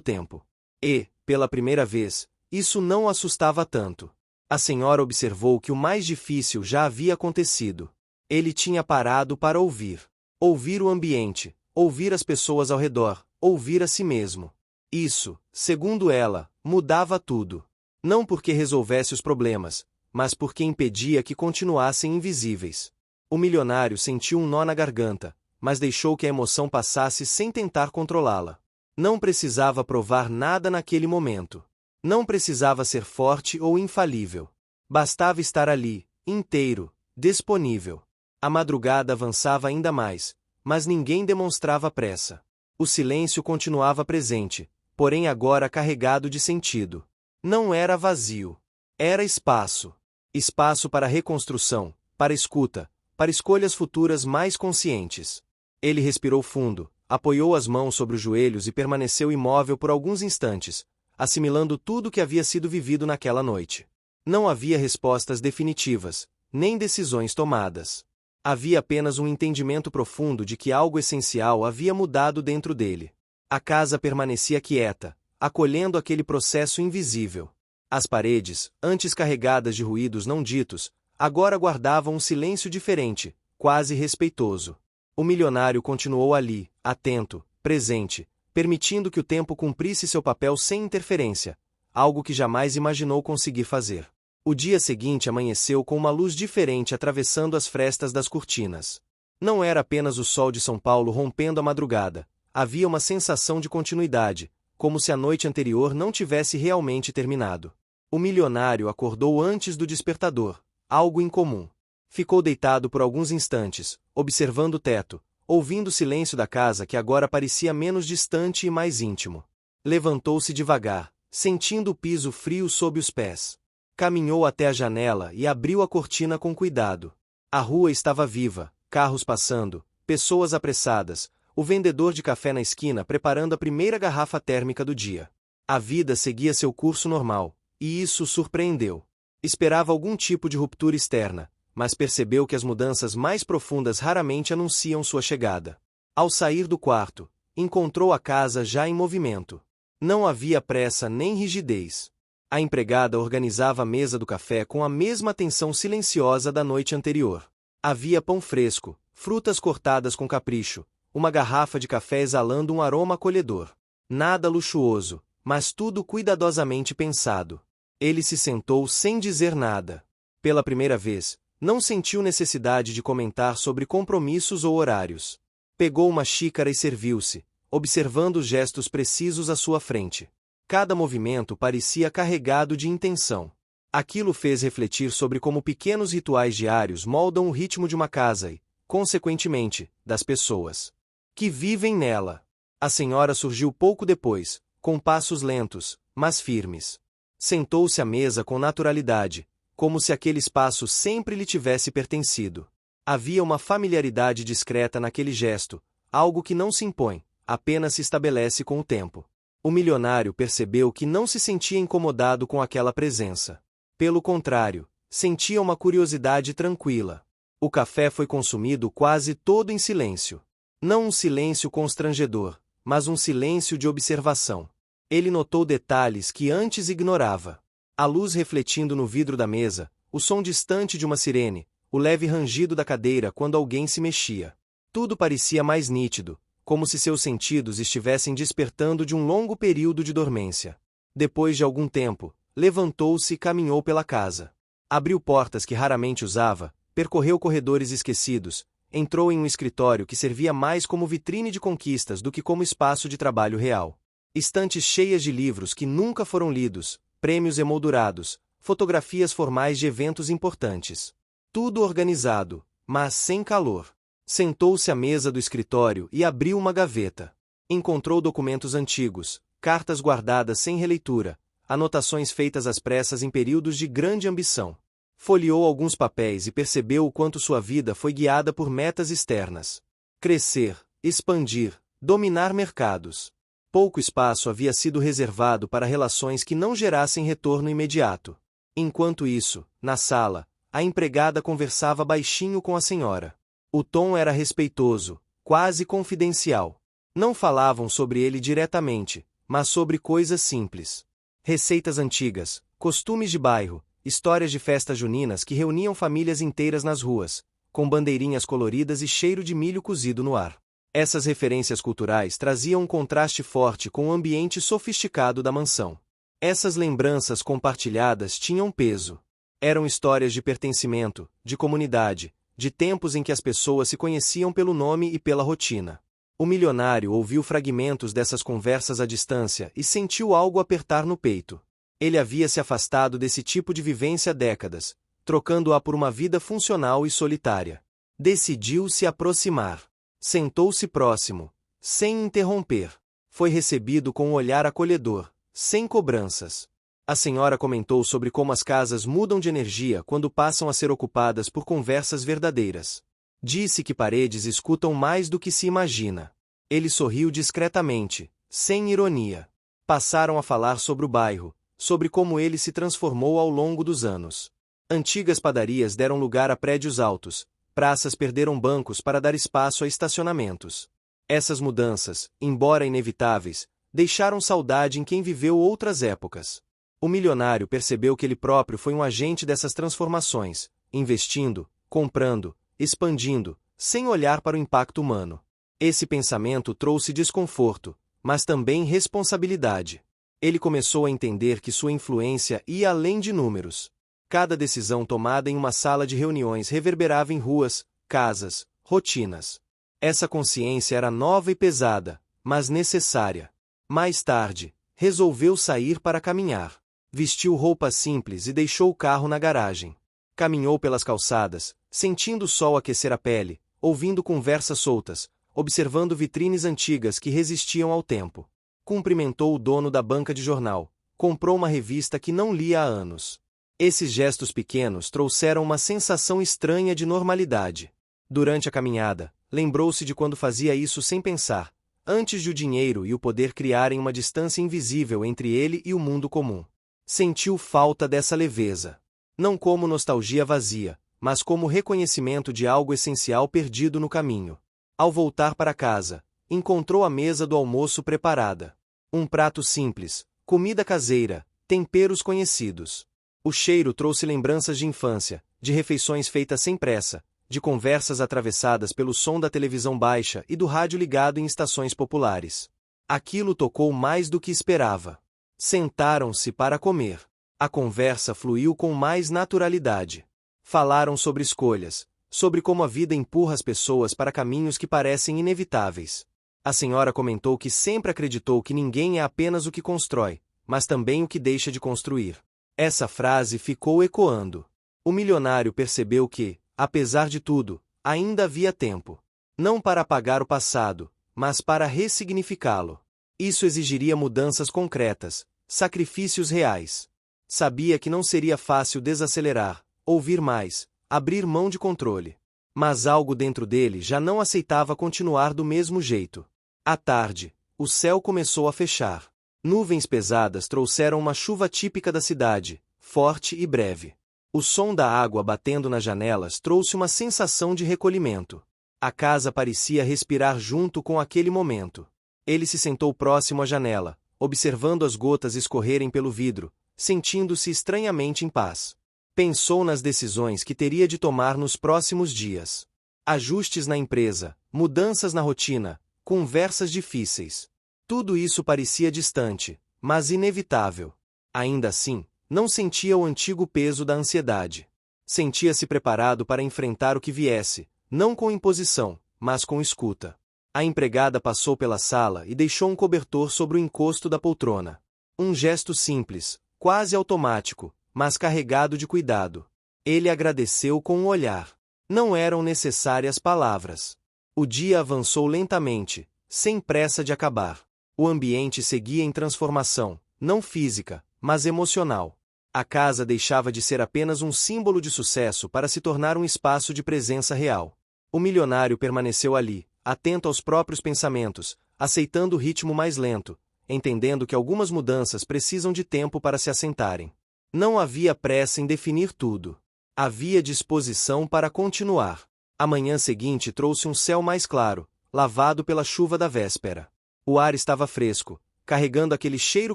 tempo. E, pela primeira vez, isso não o assustava tanto. A senhora observou que o mais difícil já havia acontecido. Ele tinha parado para ouvir. Ouvir o ambiente, ouvir as pessoas ao redor, ouvir a si mesmo. Isso, segundo ela, mudava tudo. Não porque resolvesse os problemas, mas porque impedia que continuassem invisíveis. O milionário sentiu um nó na garganta, mas deixou que a emoção passasse sem tentar controlá-la. Não precisava provar nada naquele momento. Não precisava ser forte ou infalível. Bastava estar ali, inteiro, disponível. A madrugada avançava ainda mais, mas ninguém demonstrava pressa. O silêncio continuava presente, porém agora carregado de sentido. Não era vazio. Era espaço. Espaço para reconstrução, para escuta, para escolhas futuras mais conscientes. Ele respirou fundo, apoiou as mãos sobre os joelhos e permaneceu imóvel por alguns instantes, assimilando tudo o que havia sido vivido naquela noite. Não havia respostas definitivas, nem decisões tomadas. Havia apenas um entendimento profundo de que algo essencial havia mudado dentro dele. A casa permanecia quieta, acolhendo aquele processo invisível. As paredes, antes carregadas de ruídos não ditos, agora guardavam um silêncio diferente, quase respeitoso. O milionário continuou ali, atento, presente, permitindo que o tempo cumprisse seu papel sem interferência, algo que jamais imaginou conseguir fazer. O dia seguinte amanheceu com uma luz diferente atravessando as frestas das cortinas. Não era apenas o sol de São Paulo rompendo a madrugada, havia uma sensação de continuidade, como se a noite anterior não tivesse realmente terminado. O milionário acordou antes do despertador, algo incomum. Ficou deitado por alguns instantes, observando o teto, ouvindo o silêncio da casa que agora parecia menos distante e mais íntimo. Levantou-se devagar, sentindo o piso frio sob os pés. Caminhou até a janela e abriu a cortina com cuidado. A rua estava viva, carros passando, pessoas apressadas, o vendedor de café na esquina preparando a primeira garrafa térmica do dia. A vida seguia seu curso normal, e isso o surpreendeu. Esperava algum tipo de ruptura externa, mas percebeu que as mudanças mais profundas raramente anunciam sua chegada. Ao sair do quarto, encontrou a casa já em movimento. Não havia pressa nem rigidez. A empregada organizava a mesa do café com a mesma atenção silenciosa da noite anterior. Havia pão fresco, frutas cortadas com capricho, uma garrafa de café exalando um aroma acolhedor. Nada luxuoso, mas tudo cuidadosamente pensado. Ele se sentou sem dizer nada. Pela primeira vez, não sentiu necessidade de comentar sobre compromissos ou horários. Pegou uma xícara e serviu-se, observando os gestos precisos à sua frente. Cada movimento parecia carregado de intenção. Aquilo fez refletir sobre como pequenos rituais diários moldam o ritmo de uma casa e, consequentemente, das pessoas que vivem nela. A senhora surgiu pouco depois, com passos lentos, mas firmes. Sentou-se à mesa com naturalidade, como se aquele espaço sempre lhe tivesse pertencido. Havia uma familiaridade discreta naquele gesto, algo que não se impõe, apenas se estabelece com o tempo. O milionário percebeu que não se sentia incomodado com aquela presença. Pelo contrário, sentia uma curiosidade tranquila. O café foi consumido quase todo em silêncio. Não um silêncio constrangedor, mas um silêncio de observação. Ele notou detalhes que antes ignorava. A luz refletindo no vidro da mesa, o som distante de uma sirene, o leve rangido da cadeira quando alguém se mexia. Tudo parecia mais nítido, como se seus sentidos estivessem despertando de um longo período de dormência. Depois de algum tempo, levantou-se e caminhou pela casa. Abriu portas que raramente usava, percorreu corredores esquecidos, entrou em um escritório que servia mais como vitrine de conquistas do que como espaço de trabalho real. Estantes cheias de livros que nunca foram lidos, prêmios emoldurados, fotografias formais de eventos importantes. Tudo organizado, mas sem calor. Sentou-se à mesa do escritório e abriu uma gaveta. Encontrou documentos antigos, cartas guardadas sem releitura, anotações feitas às pressas em períodos de grande ambição. Folheou alguns papéis e percebeu o quanto sua vida foi guiada por metas externas. Crescer, expandir, dominar mercados. Pouco espaço havia sido reservado para relações que não gerassem retorno imediato. Enquanto isso, na sala, a empregada conversava baixinho com a senhora. O tom era respeitoso, quase confidencial. Não falavam sobre ele diretamente, mas sobre coisas simples. Receitas antigas, costumes de bairro, histórias de festas juninas que reuniam famílias inteiras nas ruas, com bandeirinhas coloridas e cheiro de milho cozido no ar. Essas referências culturais traziam um contraste forte com o ambiente sofisticado da mansão. Essas lembranças compartilhadas tinham peso. Eram histórias de pertencimento, de comunidade, de tempos em que as pessoas se conheciam pelo nome e pela rotina. O milionário ouviu fragmentos dessas conversas à distância e sentiu algo apertar no peito. Ele havia se afastado desse tipo de vivência há décadas, trocando-a por uma vida funcional e solitária. Decidiu se aproximar. Sentou-se próximo, sem interromper. Foi recebido com um olhar acolhedor, sem cobranças. A senhora comentou sobre como as casas mudam de energia quando passam a ser ocupadas por conversas verdadeiras. Disse que paredes escutam mais do que se imagina. Ele sorriu discretamente, sem ironia. Passaram a falar sobre o bairro, sobre como ele se transformou ao longo dos anos. Antigas padarias deram lugar a prédios altos, praças perderam bancos para dar espaço a estacionamentos. Essas mudanças, embora inevitáveis, deixaram saudade em quem viveu outras épocas. O milionário percebeu que ele próprio foi um agente dessas transformações, investindo, comprando, expandindo, sem olhar para o impacto humano. Esse pensamento trouxe desconforto, mas também responsabilidade. Ele começou a entender que sua influência ia além de números. Cada decisão tomada em uma sala de reuniões reverberava em ruas, casas, rotinas. Essa consciência era nova e pesada, mas necessária. Mais tarde, resolveu sair para caminhar. Vestiu roupas simples e deixou o carro na garagem. Caminhou pelas calçadas, sentindo o sol aquecer a pele, ouvindo conversas soltas, observando vitrines antigas que resistiam ao tempo. Cumprimentou o dono da banca de jornal. Comprou uma revista que não lia há anos. Esses gestos pequenos trouxeram uma sensação estranha de normalidade. Durante a caminhada, lembrou-se de quando fazia isso sem pensar, antes de o dinheiro e o poder criarem uma distância invisível entre ele e o mundo comum. Sentiu falta dessa leveza. Não como nostalgia vazia, mas como reconhecimento de algo essencial perdido no caminho. Ao voltar para casa, encontrou a mesa do almoço preparada. Um prato simples, comida caseira, temperos conhecidos. O cheiro trouxe lembranças de infância, de refeições feitas sem pressa, de conversas atravessadas pelo som da televisão baixa e do rádio ligado em estações populares. Aquilo tocou mais do que esperava. Sentaram-se para comer. A conversa fluiu com mais naturalidade. Falaram sobre escolhas, sobre como a vida empurra as pessoas para caminhos que parecem inevitáveis. A senhora comentou que sempre acreditou que ninguém é apenas o que constrói, mas também o que deixa de construir. Essa frase ficou ecoando. O milionário percebeu que, apesar de tudo, ainda havia tempo. Não para apagar o passado, mas para ressignificá-lo. Isso exigiria mudanças concretas, sacrifícios reais. Sabia que não seria fácil desacelerar, ouvir mais, abrir mão de controle. Mas algo dentro dele já não aceitava continuar do mesmo jeito. À tarde, o céu começou a fechar. Nuvens pesadas trouxeram uma chuva típica da cidade, forte e breve. O som da água batendo nas janelas trouxe uma sensação de recolhimento. A casa parecia respirar junto com aquele momento. Ele se sentou próximo à janela, observando as gotas escorrerem pelo vidro, sentindo-se estranhamente em paz. Pensou nas decisões que teria de tomar nos próximos dias. Ajustes na empresa, mudanças na rotina, conversas difíceis. Tudo isso parecia distante, mas inevitável. Ainda assim, não sentia o antigo peso da ansiedade. Sentia-se preparado para enfrentar o que viesse, não com imposição, mas com escuta. A empregada passou pela sala e deixou um cobertor sobre o encosto da poltrona. Um gesto simples, quase automático, mas carregado de cuidado. Ele agradeceu com um olhar. Não eram necessárias palavras. O dia avançou lentamente, sem pressa de acabar. O ambiente seguia em transformação, não física, mas emocional. A casa deixava de ser apenas um símbolo de sucesso para se tornar um espaço de presença real. O milionário permaneceu ali, atento aos próprios pensamentos, aceitando o ritmo mais lento, entendendo que algumas mudanças precisam de tempo para se assentarem. Não havia pressa em definir tudo. Havia disposição para continuar. A manhã seguinte trouxe um céu mais claro, lavado pela chuva da véspera. O ar estava fresco, carregando aquele cheiro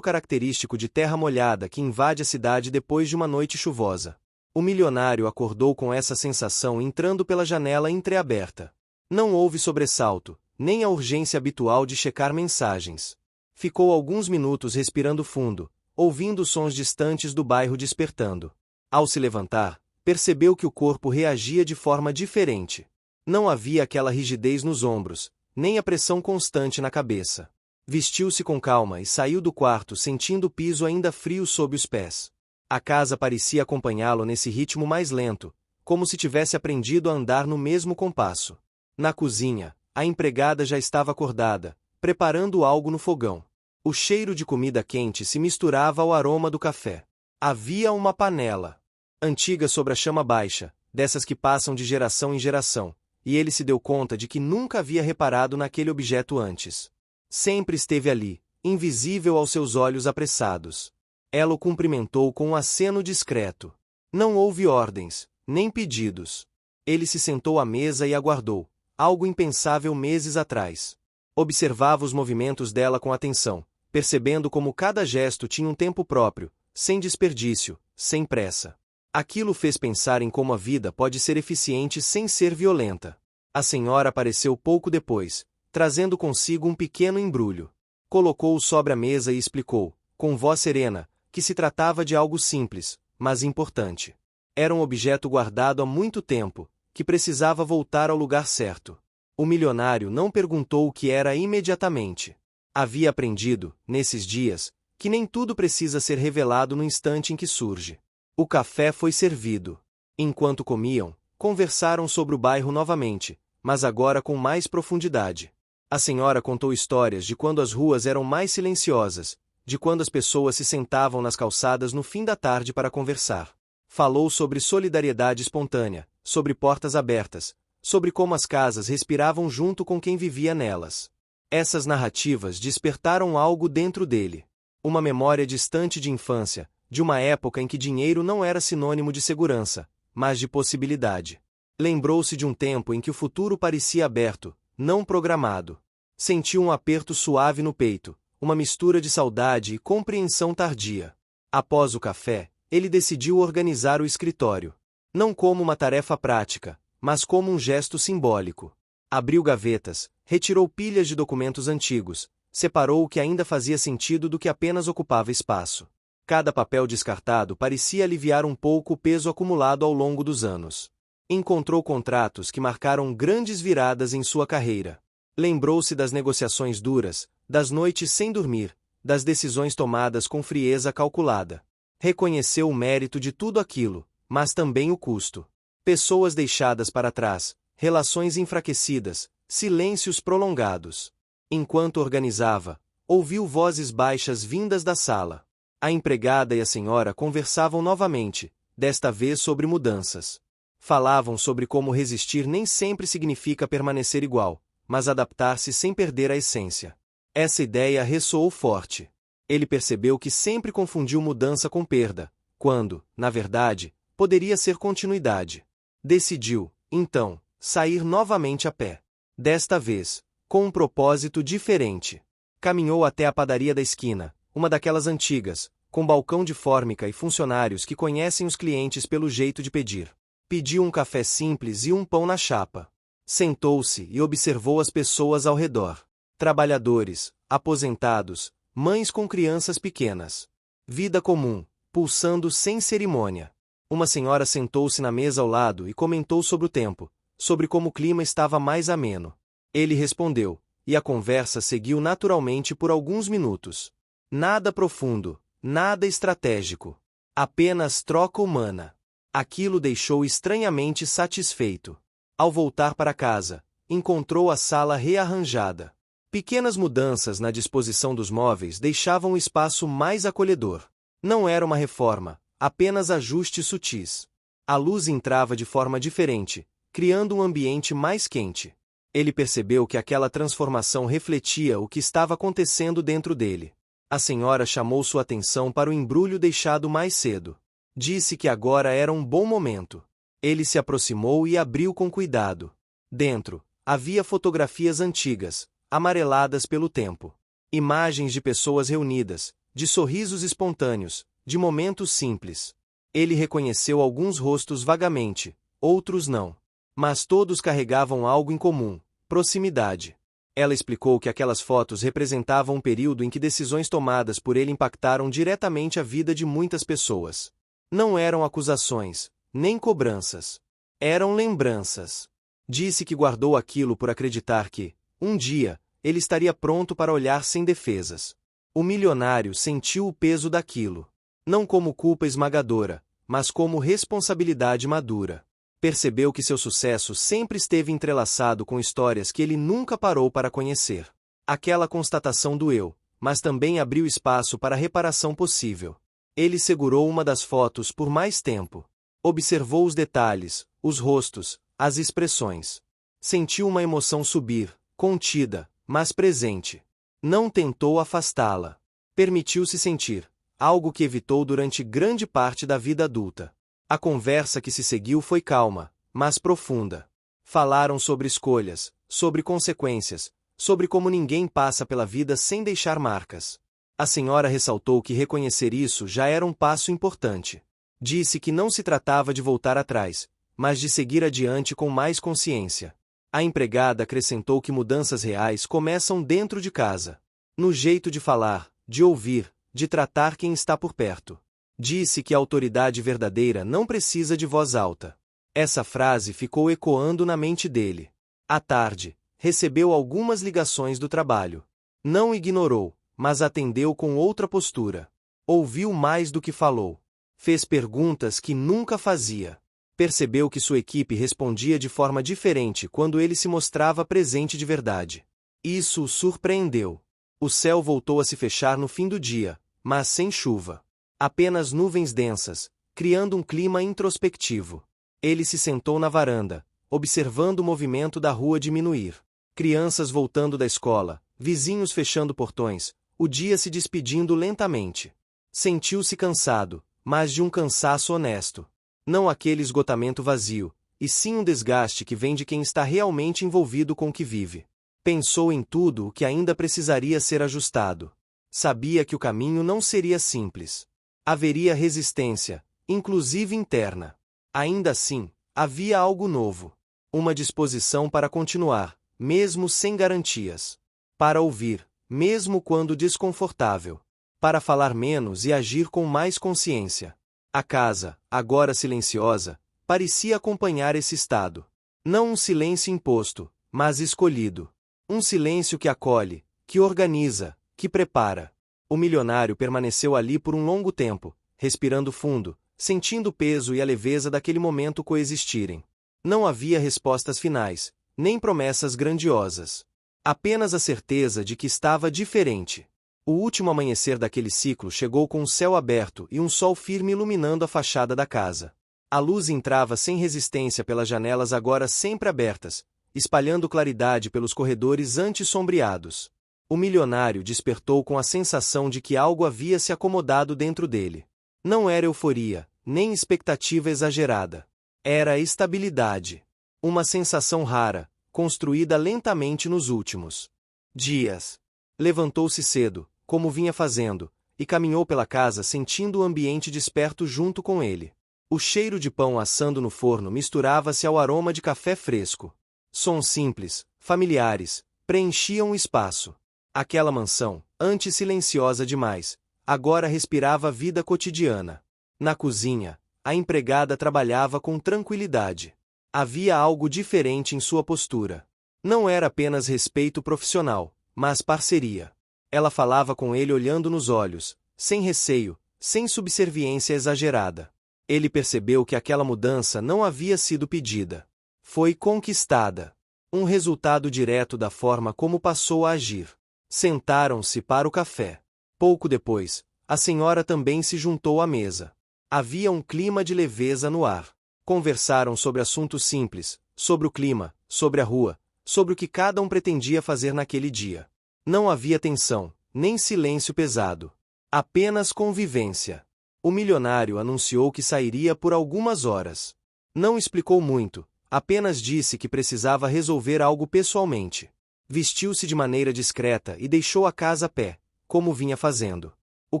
característico de terra molhada que invade a cidade depois de uma noite chuvosa. O milionário acordou com essa sensação entrando pela janela entreaberta. Não houve sobressalto, nem a urgência habitual de checar mensagens. Ficou alguns minutos respirando fundo, ouvindo sons distantes do bairro despertando. Ao se levantar, percebeu que o corpo reagia de forma diferente. Não havia aquela rigidez nos ombros, nem a pressão constante na cabeça. Vestiu-se com calma e saiu do quarto sentindo o piso ainda frio sob os pés. A casa parecia acompanhá-lo nesse ritmo mais lento, como se tivesse aprendido a andar no mesmo compasso. Na cozinha, a empregada já estava acordada, preparando algo no fogão. O cheiro de comida quente se misturava ao aroma do café. Havia uma panela, antiga sobre a chama baixa, dessas que passam de geração em geração, e ele se deu conta de que nunca havia reparado naquele objeto antes. Sempre esteve ali, invisível aos seus olhos apressados. Ela o cumprimentou com um aceno discreto. Não houve ordens, nem pedidos. Ele se sentou à mesa e aguardou, algo impensável meses atrás. Observava os movimentos dela com atenção, percebendo como cada gesto tinha um tempo próprio, sem desperdício, sem pressa. Aquilo fez pensar em como a vida pode ser eficiente sem ser violenta. A senhora apareceu pouco depois, trazendo consigo um pequeno embrulho. Colocou-o sobre a mesa e explicou, com voz serena, que se tratava de algo simples, mas importante. Era um objeto guardado há muito tempo, que precisava voltar ao lugar certo. O milionário não perguntou o que era imediatamente. Havia aprendido, nesses dias, que nem tudo precisa ser revelado no instante em que surge. O café foi servido. Enquanto comiam, conversaram sobre o bairro novamente, mas agora com mais profundidade. A senhora contou histórias de quando as ruas eram mais silenciosas, de quando as pessoas se sentavam nas calçadas no fim da tarde para conversar. Falou sobre solidariedade espontânea, sobre portas abertas, sobre como as casas respiravam junto com quem vivia nelas. Essas narrativas despertaram algo dentro dele. Uma memória distante de infância, de uma época em que dinheiro não era sinônimo de segurança, mas de possibilidade. Lembrou-se de um tempo em que o futuro parecia aberto, não programado. Sentiu um aperto suave no peito, uma mistura de saudade e compreensão tardia. Após o café, ele decidiu organizar o escritório. Não como uma tarefa prática, mas como um gesto simbólico. Abriu gavetas, retirou pilhas de documentos antigos, separou o que ainda fazia sentido do que apenas ocupava espaço. Cada papel descartado parecia aliviar um pouco o peso acumulado ao longo dos anos. Encontrou contratos que marcaram grandes viradas em sua carreira. Lembrou-se das negociações duras, das noites sem dormir, das decisões tomadas com frieza calculada. Reconheceu o mérito de tudo aquilo, mas também o custo. Pessoas deixadas para trás, relações enfraquecidas, silêncios prolongados. Enquanto organizava, ouviu vozes baixas vindas da sala. A empregada e a senhora conversavam novamente, desta vez sobre mudanças. Falavam sobre como resistir nem sempre significa permanecer igual, mas adaptar-se sem perder a essência. Essa ideia ressoou forte. Ele percebeu que sempre confundiu mudança com perda, quando, na verdade, poderia ser continuidade. Decidiu, então, sair novamente a pé. Desta vez, com um propósito diferente. Caminhou até a padaria da esquina, uma daquelas antigas, com balcão de fórmica e funcionários que conhecem os clientes pelo jeito de pedir. Pediu um café simples e um pão na chapa. Sentou-se e observou as pessoas ao redor. Trabalhadores, aposentados, mães com crianças pequenas. Vida comum, pulsando sem cerimônia. Uma senhora sentou-se na mesa ao lado e comentou sobre o tempo, sobre como o clima estava mais ameno. Ele respondeu, e a conversa seguiu naturalmente por alguns minutos. Nada profundo, nada estratégico. Apenas troca humana. Aquilo deixou estranhamente satisfeito. Ao voltar para casa, encontrou a sala rearranjada. Pequenas mudanças na disposição dos móveis deixavam o espaço mais acolhedor. Não era uma reforma, apenas ajustes sutis. A luz entrava de forma diferente, criando um ambiente mais quente. Ele percebeu que aquela transformação refletia o que estava acontecendo dentro dele. A senhora chamou sua atenção para o embrulho deixado mais cedo. Disse que agora era um bom momento. Ele se aproximou e abriu com cuidado. Dentro, havia fotografias antigas, amareladas pelo tempo. Imagens de pessoas reunidas, de sorrisos espontâneos, de momentos simples. Ele reconheceu alguns rostos vagamente, outros não. Mas todos carregavam algo em comum: proximidade. Ela explicou que aquelas fotos representavam um período em que decisões tomadas por ele impactaram diretamente a vida de muitas pessoas. Não eram acusações, nem cobranças. Eram lembranças. Disse que guardou aquilo por acreditar que, um dia, ele estaria pronto para olhar sem defesas. O milionário sentiu o peso daquilo. Não como culpa esmagadora, mas como responsabilidade madura. Percebeu que seu sucesso sempre esteve entrelaçado com histórias que ele nunca parou para conhecer. Aquela constatação doeu, mas também abriu espaço para a reparação possível. Ele segurou uma das fotos por mais tempo. Observou os detalhes, os rostos, as expressões. Sentiu uma emoção subir, contida, mas presente. Não tentou afastá-la. Permitiu-se sentir, algo que evitou durante grande parte da vida adulta. A conversa que se seguiu foi calma, mas profunda. Falaram sobre escolhas, sobre consequências, sobre como ninguém passa pela vida sem deixar marcas. A senhora ressaltou que reconhecer isso já era um passo importante. Disse que não se tratava de voltar atrás, mas de seguir adiante com mais consciência. A empregada acrescentou que mudanças reais começam dentro de casa. No jeito de falar, de ouvir, de tratar quem está por perto. Disse que a autoridade verdadeira não precisa de voz alta. Essa frase ficou ecoando na mente dele. À tarde, recebeu algumas ligações do trabalho. Não ignorou, mas atendeu com outra postura. Ouviu mais do que falou. Fez perguntas que nunca fazia. Percebeu que sua equipe respondia de forma diferente quando ele se mostrava presente de verdade. Isso o surpreendeu. O céu voltou a se fechar no fim do dia, mas sem chuva. Apenas nuvens densas, criando um clima introspectivo. Ele se sentou na varanda, observando o movimento da rua diminuir. Crianças voltando da escola, vizinhos fechando portões, o dia se despedindo lentamente. Sentiu-se cansado, mas de um cansaço honesto. Não aquele esgotamento vazio, e sim um desgaste que vem de quem está realmente envolvido com o que vive. Pensou em tudo o que ainda precisaria ser ajustado. Sabia que o caminho não seria simples. Haveria resistência, inclusive interna. Ainda assim, havia algo novo. Uma disposição para continuar, mesmo sem garantias. Para ouvir, mesmo quando desconfortável. Para falar menos e agir com mais consciência. A casa, agora silenciosa, parecia acompanhar esse estado. Não um silêncio imposto, mas escolhido. Um silêncio que acolhe, que organiza, que prepara. O milionário permaneceu ali por um longo tempo, respirando fundo, sentindo o peso e a leveza daquele momento coexistirem. Não havia respostas finais, nem promessas grandiosas. Apenas a certeza de que estava diferente. O último amanhecer daquele ciclo chegou com o céu aberto e um sol firme iluminando a fachada da casa. A luz entrava sem resistência pelas janelas agora sempre abertas, espalhando claridade pelos corredores antes sombreados. O milionário despertou com a sensação de que algo havia se acomodado dentro dele. Não era euforia, nem expectativa exagerada. Era estabilidade. Uma sensação rara, construída lentamente nos últimos dias. Levantou-se cedo, como vinha fazendo, e caminhou pela casa sentindo o ambiente desperto junto com ele. O cheiro de pão assando no forno misturava-se ao aroma de café fresco. Sons simples, familiares, preenchiam o espaço. Aquela mansão, antes silenciosa demais, agora respirava a vida cotidiana. Na cozinha, a empregada trabalhava com tranquilidade. Havia algo diferente em sua postura. Não era apenas respeito profissional, mas parceria. Ela falava com ele olhando nos olhos, sem receio, sem subserviência exagerada. Ele percebeu que aquela mudança não havia sido pedida. Foi conquistada. Um resultado direto da forma como passou a agir. Sentaram-se para o café. Pouco depois, a senhora também se juntou à mesa. Havia um clima de leveza no ar. Conversaram sobre assuntos simples, sobre o clima, sobre a rua, sobre o que cada um pretendia fazer naquele dia. Não havia tensão, nem silêncio pesado. Apenas convivência. O milionário anunciou que sairia por algumas horas. Não explicou muito, apenas disse que precisava resolver algo pessoalmente. Vestiu-se de maneira discreta e deixou a casa a pé, como vinha fazendo. O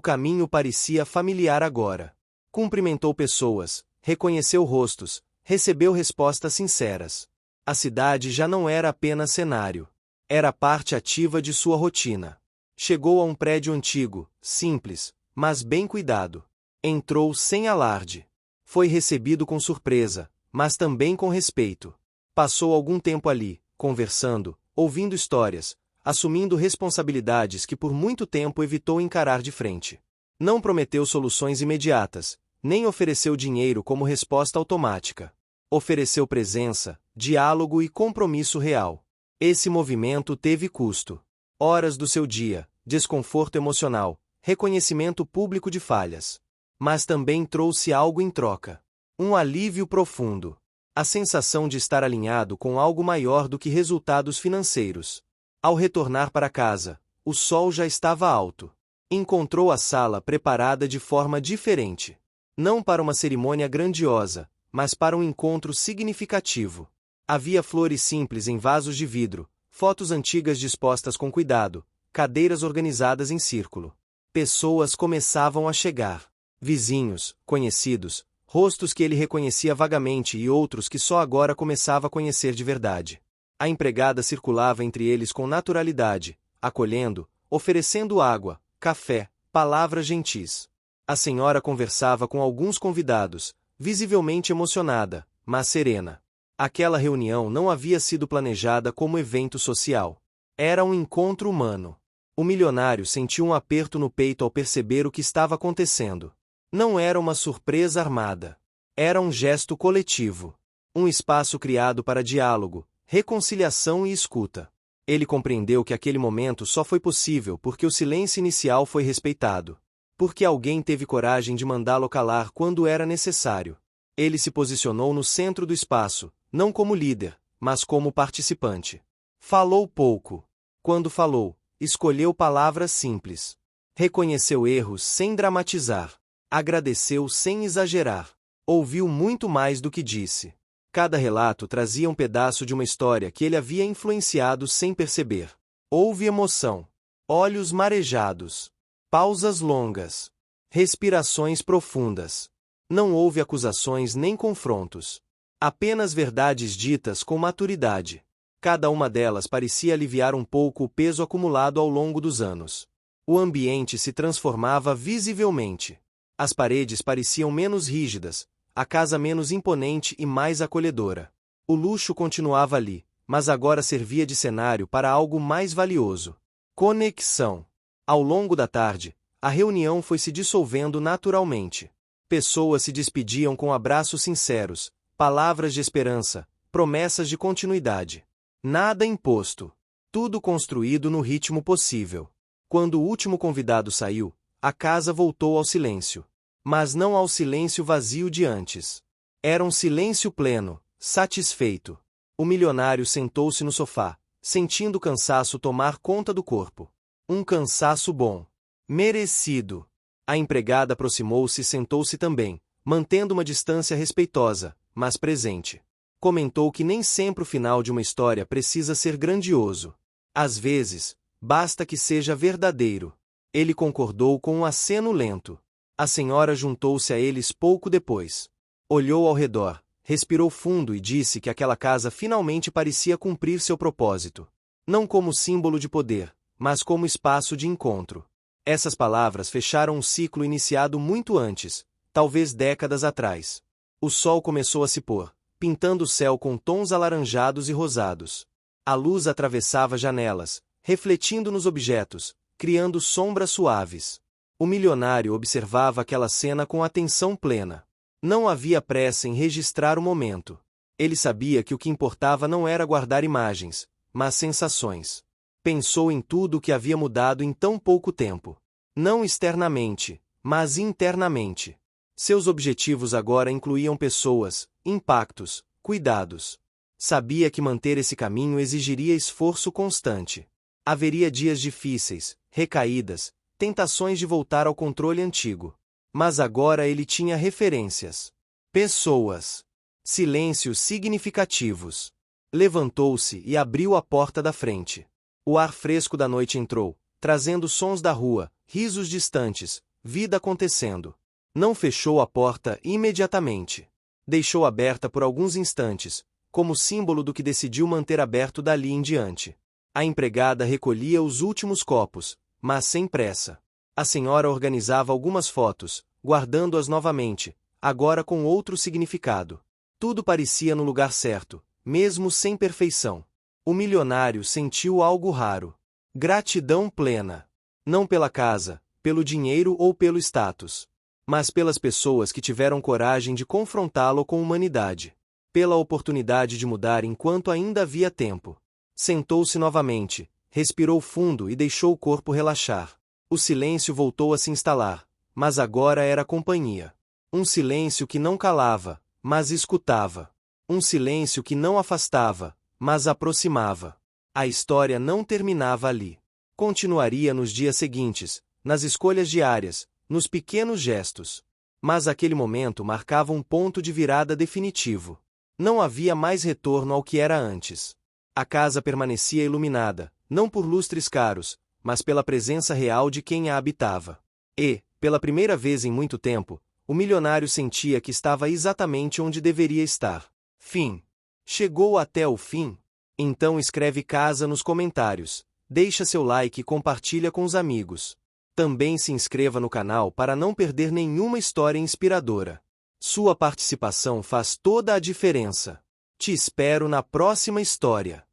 caminho parecia familiar agora. Cumprimentou pessoas, reconheceu rostos, recebeu respostas sinceras. A cidade já não era apenas cenário. Era parte ativa de sua rotina. Chegou a um prédio antigo, simples, mas bem cuidado. Entrou sem alarde. Foi recebido com surpresa, mas também com respeito. Passou algum tempo ali, conversando, ouvindo histórias, assumindo responsabilidades que por muito tempo evitou encarar de frente. Não prometeu soluções imediatas, nem ofereceu dinheiro como resposta automática. Ofereceu presença, diálogo e compromisso real. Esse movimento teve custo. Horas do seu dia, desconforto emocional, reconhecimento público de falhas. Mas também trouxe algo em troca. Um alívio profundo. A sensação de estar alinhado com algo maior do que resultados financeiros. Ao retornar para casa, o sol já estava alto. Encontrou a sala preparada de forma diferente. Não para uma cerimônia grandiosa, mas para um encontro significativo. Havia flores simples em vasos de vidro, fotos antigas dispostas com cuidado, cadeiras organizadas em círculo. Pessoas começavam a chegar. Vizinhos, conhecidos, rostos que ele reconhecia vagamente e outros que só agora começava a conhecer de verdade. A empregada circulava entre eles com naturalidade, acolhendo, oferecendo água, café, palavras gentis. A senhora conversava com alguns convidados, visivelmente emocionada, mas serena. Aquela reunião não havia sido planejada como evento social. Era um encontro humano. O milionário sentiu um aperto no peito ao perceber o que estava acontecendo. Não era uma surpresa armada. Era um gesto coletivo. Um espaço criado para diálogo, reconciliação e escuta. Ele compreendeu que aquele momento só foi possível porque o silêncio inicial foi respeitado. Porque alguém teve coragem de mandá-lo calar quando era necessário. Ele se posicionou no centro do espaço, não como líder, mas como participante. Falou pouco. Quando falou, escolheu palavras simples. Reconheceu erros sem dramatizar. Agradeceu sem exagerar. Ouviu muito mais do que disse. Cada relato trazia um pedaço de uma história que ele havia influenciado sem perceber. Houve emoção. Olhos marejados. Pausas longas. Respirações profundas. Não houve acusações nem confrontos. Apenas verdades ditas com maturidade. Cada uma delas parecia aliviar um pouco o peso acumulado ao longo dos anos. O ambiente se transformava visivelmente. As paredes pareciam menos rígidas, a casa menos imponente e mais acolhedora. O luxo continuava ali, mas agora servia de cenário para algo mais valioso. Conexão. Ao longo da tarde, a reunião foi se dissolvendo naturalmente. Pessoas se despediam com abraços sinceros, palavras de esperança, promessas de continuidade. Nada imposto. Tudo construído no ritmo possível. Quando o último convidado saiu, a casa voltou ao silêncio. Mas não ao silêncio vazio de antes. Era um silêncio pleno, satisfeito. O milionário sentou-se no sofá, sentindo o cansaço tomar conta do corpo. Um cansaço bom. Merecido. A empregada aproximou-se e sentou-se também, mantendo uma distância respeitosa, mas presente. Comentou que nem sempre o final de uma história precisa ser grandioso. Às vezes, basta que seja verdadeiro. Ele concordou com um aceno lento. A senhora juntou-se a eles pouco depois. Olhou ao redor, respirou fundo e disse que aquela casa finalmente parecia cumprir seu propósito. Não como símbolo de poder, mas como espaço de encontro. Essas palavras fecharam um ciclo iniciado muito antes, talvez décadas atrás. O sol começou a se pôr, pintando o céu com tons alaranjados e rosados. A luz atravessava janelas, refletindo nos objetos, criando sombras suaves. O milionário observava aquela cena com atenção plena. Não havia pressa em registrar o momento. Ele sabia que o que importava não era guardar imagens, mas sensações. Pensou em tudo o que havia mudado em tão pouco tempo. Não externamente, mas internamente. Seus objetivos agora incluíam pessoas, impactos, cuidados. Sabia que manter esse caminho exigiria esforço constante. Haveria dias difíceis, recaídas, tentações de voltar ao controle antigo. Mas agora ele tinha referências. Pessoas. Silêncios significativos. Levantou-se e abriu a porta da frente. O ar fresco da noite entrou, trazendo sons da rua, risos distantes, vida acontecendo. Não fechou a porta imediatamente. Deixou aberta por alguns instantes, como símbolo do que decidiu manter aberto dali em diante. A empregada recolhia os últimos copos, mas sem pressa. A senhora organizava algumas fotos, guardando-as novamente, agora com outro significado. Tudo parecia no lugar certo, mesmo sem perfeição. O milionário sentiu algo raro. Gratidão plena. Não pela casa, pelo dinheiro ou pelo status. Mas pelas pessoas que tiveram coragem de confrontá-lo com humanidade. Pela oportunidade de mudar enquanto ainda havia tempo. Sentou-se novamente, respirou fundo e deixou o corpo relaxar. O silêncio voltou a se instalar, mas agora era companhia. Um silêncio que não calava, mas escutava. Um silêncio que não afastava, mas aproximava. A história não terminava ali. Continuaria nos dias seguintes, nas escolhas diárias, nos pequenos gestos. Mas aquele momento marcava um ponto de virada definitivo. Não havia mais retorno ao que era antes. A casa permanecia iluminada, não por lustres caros, mas pela presença real de quem a habitava. E, pela primeira vez em muito tempo, o milionário sentia que estava exatamente onde deveria estar. Fim. Chegou até o fim? Então escreve casa nos comentários, deixa seu like e compartilha com os amigos. Também se inscreva no canal para não perder nenhuma história inspiradora. Sua participação faz toda a diferença. Te espero na próxima história.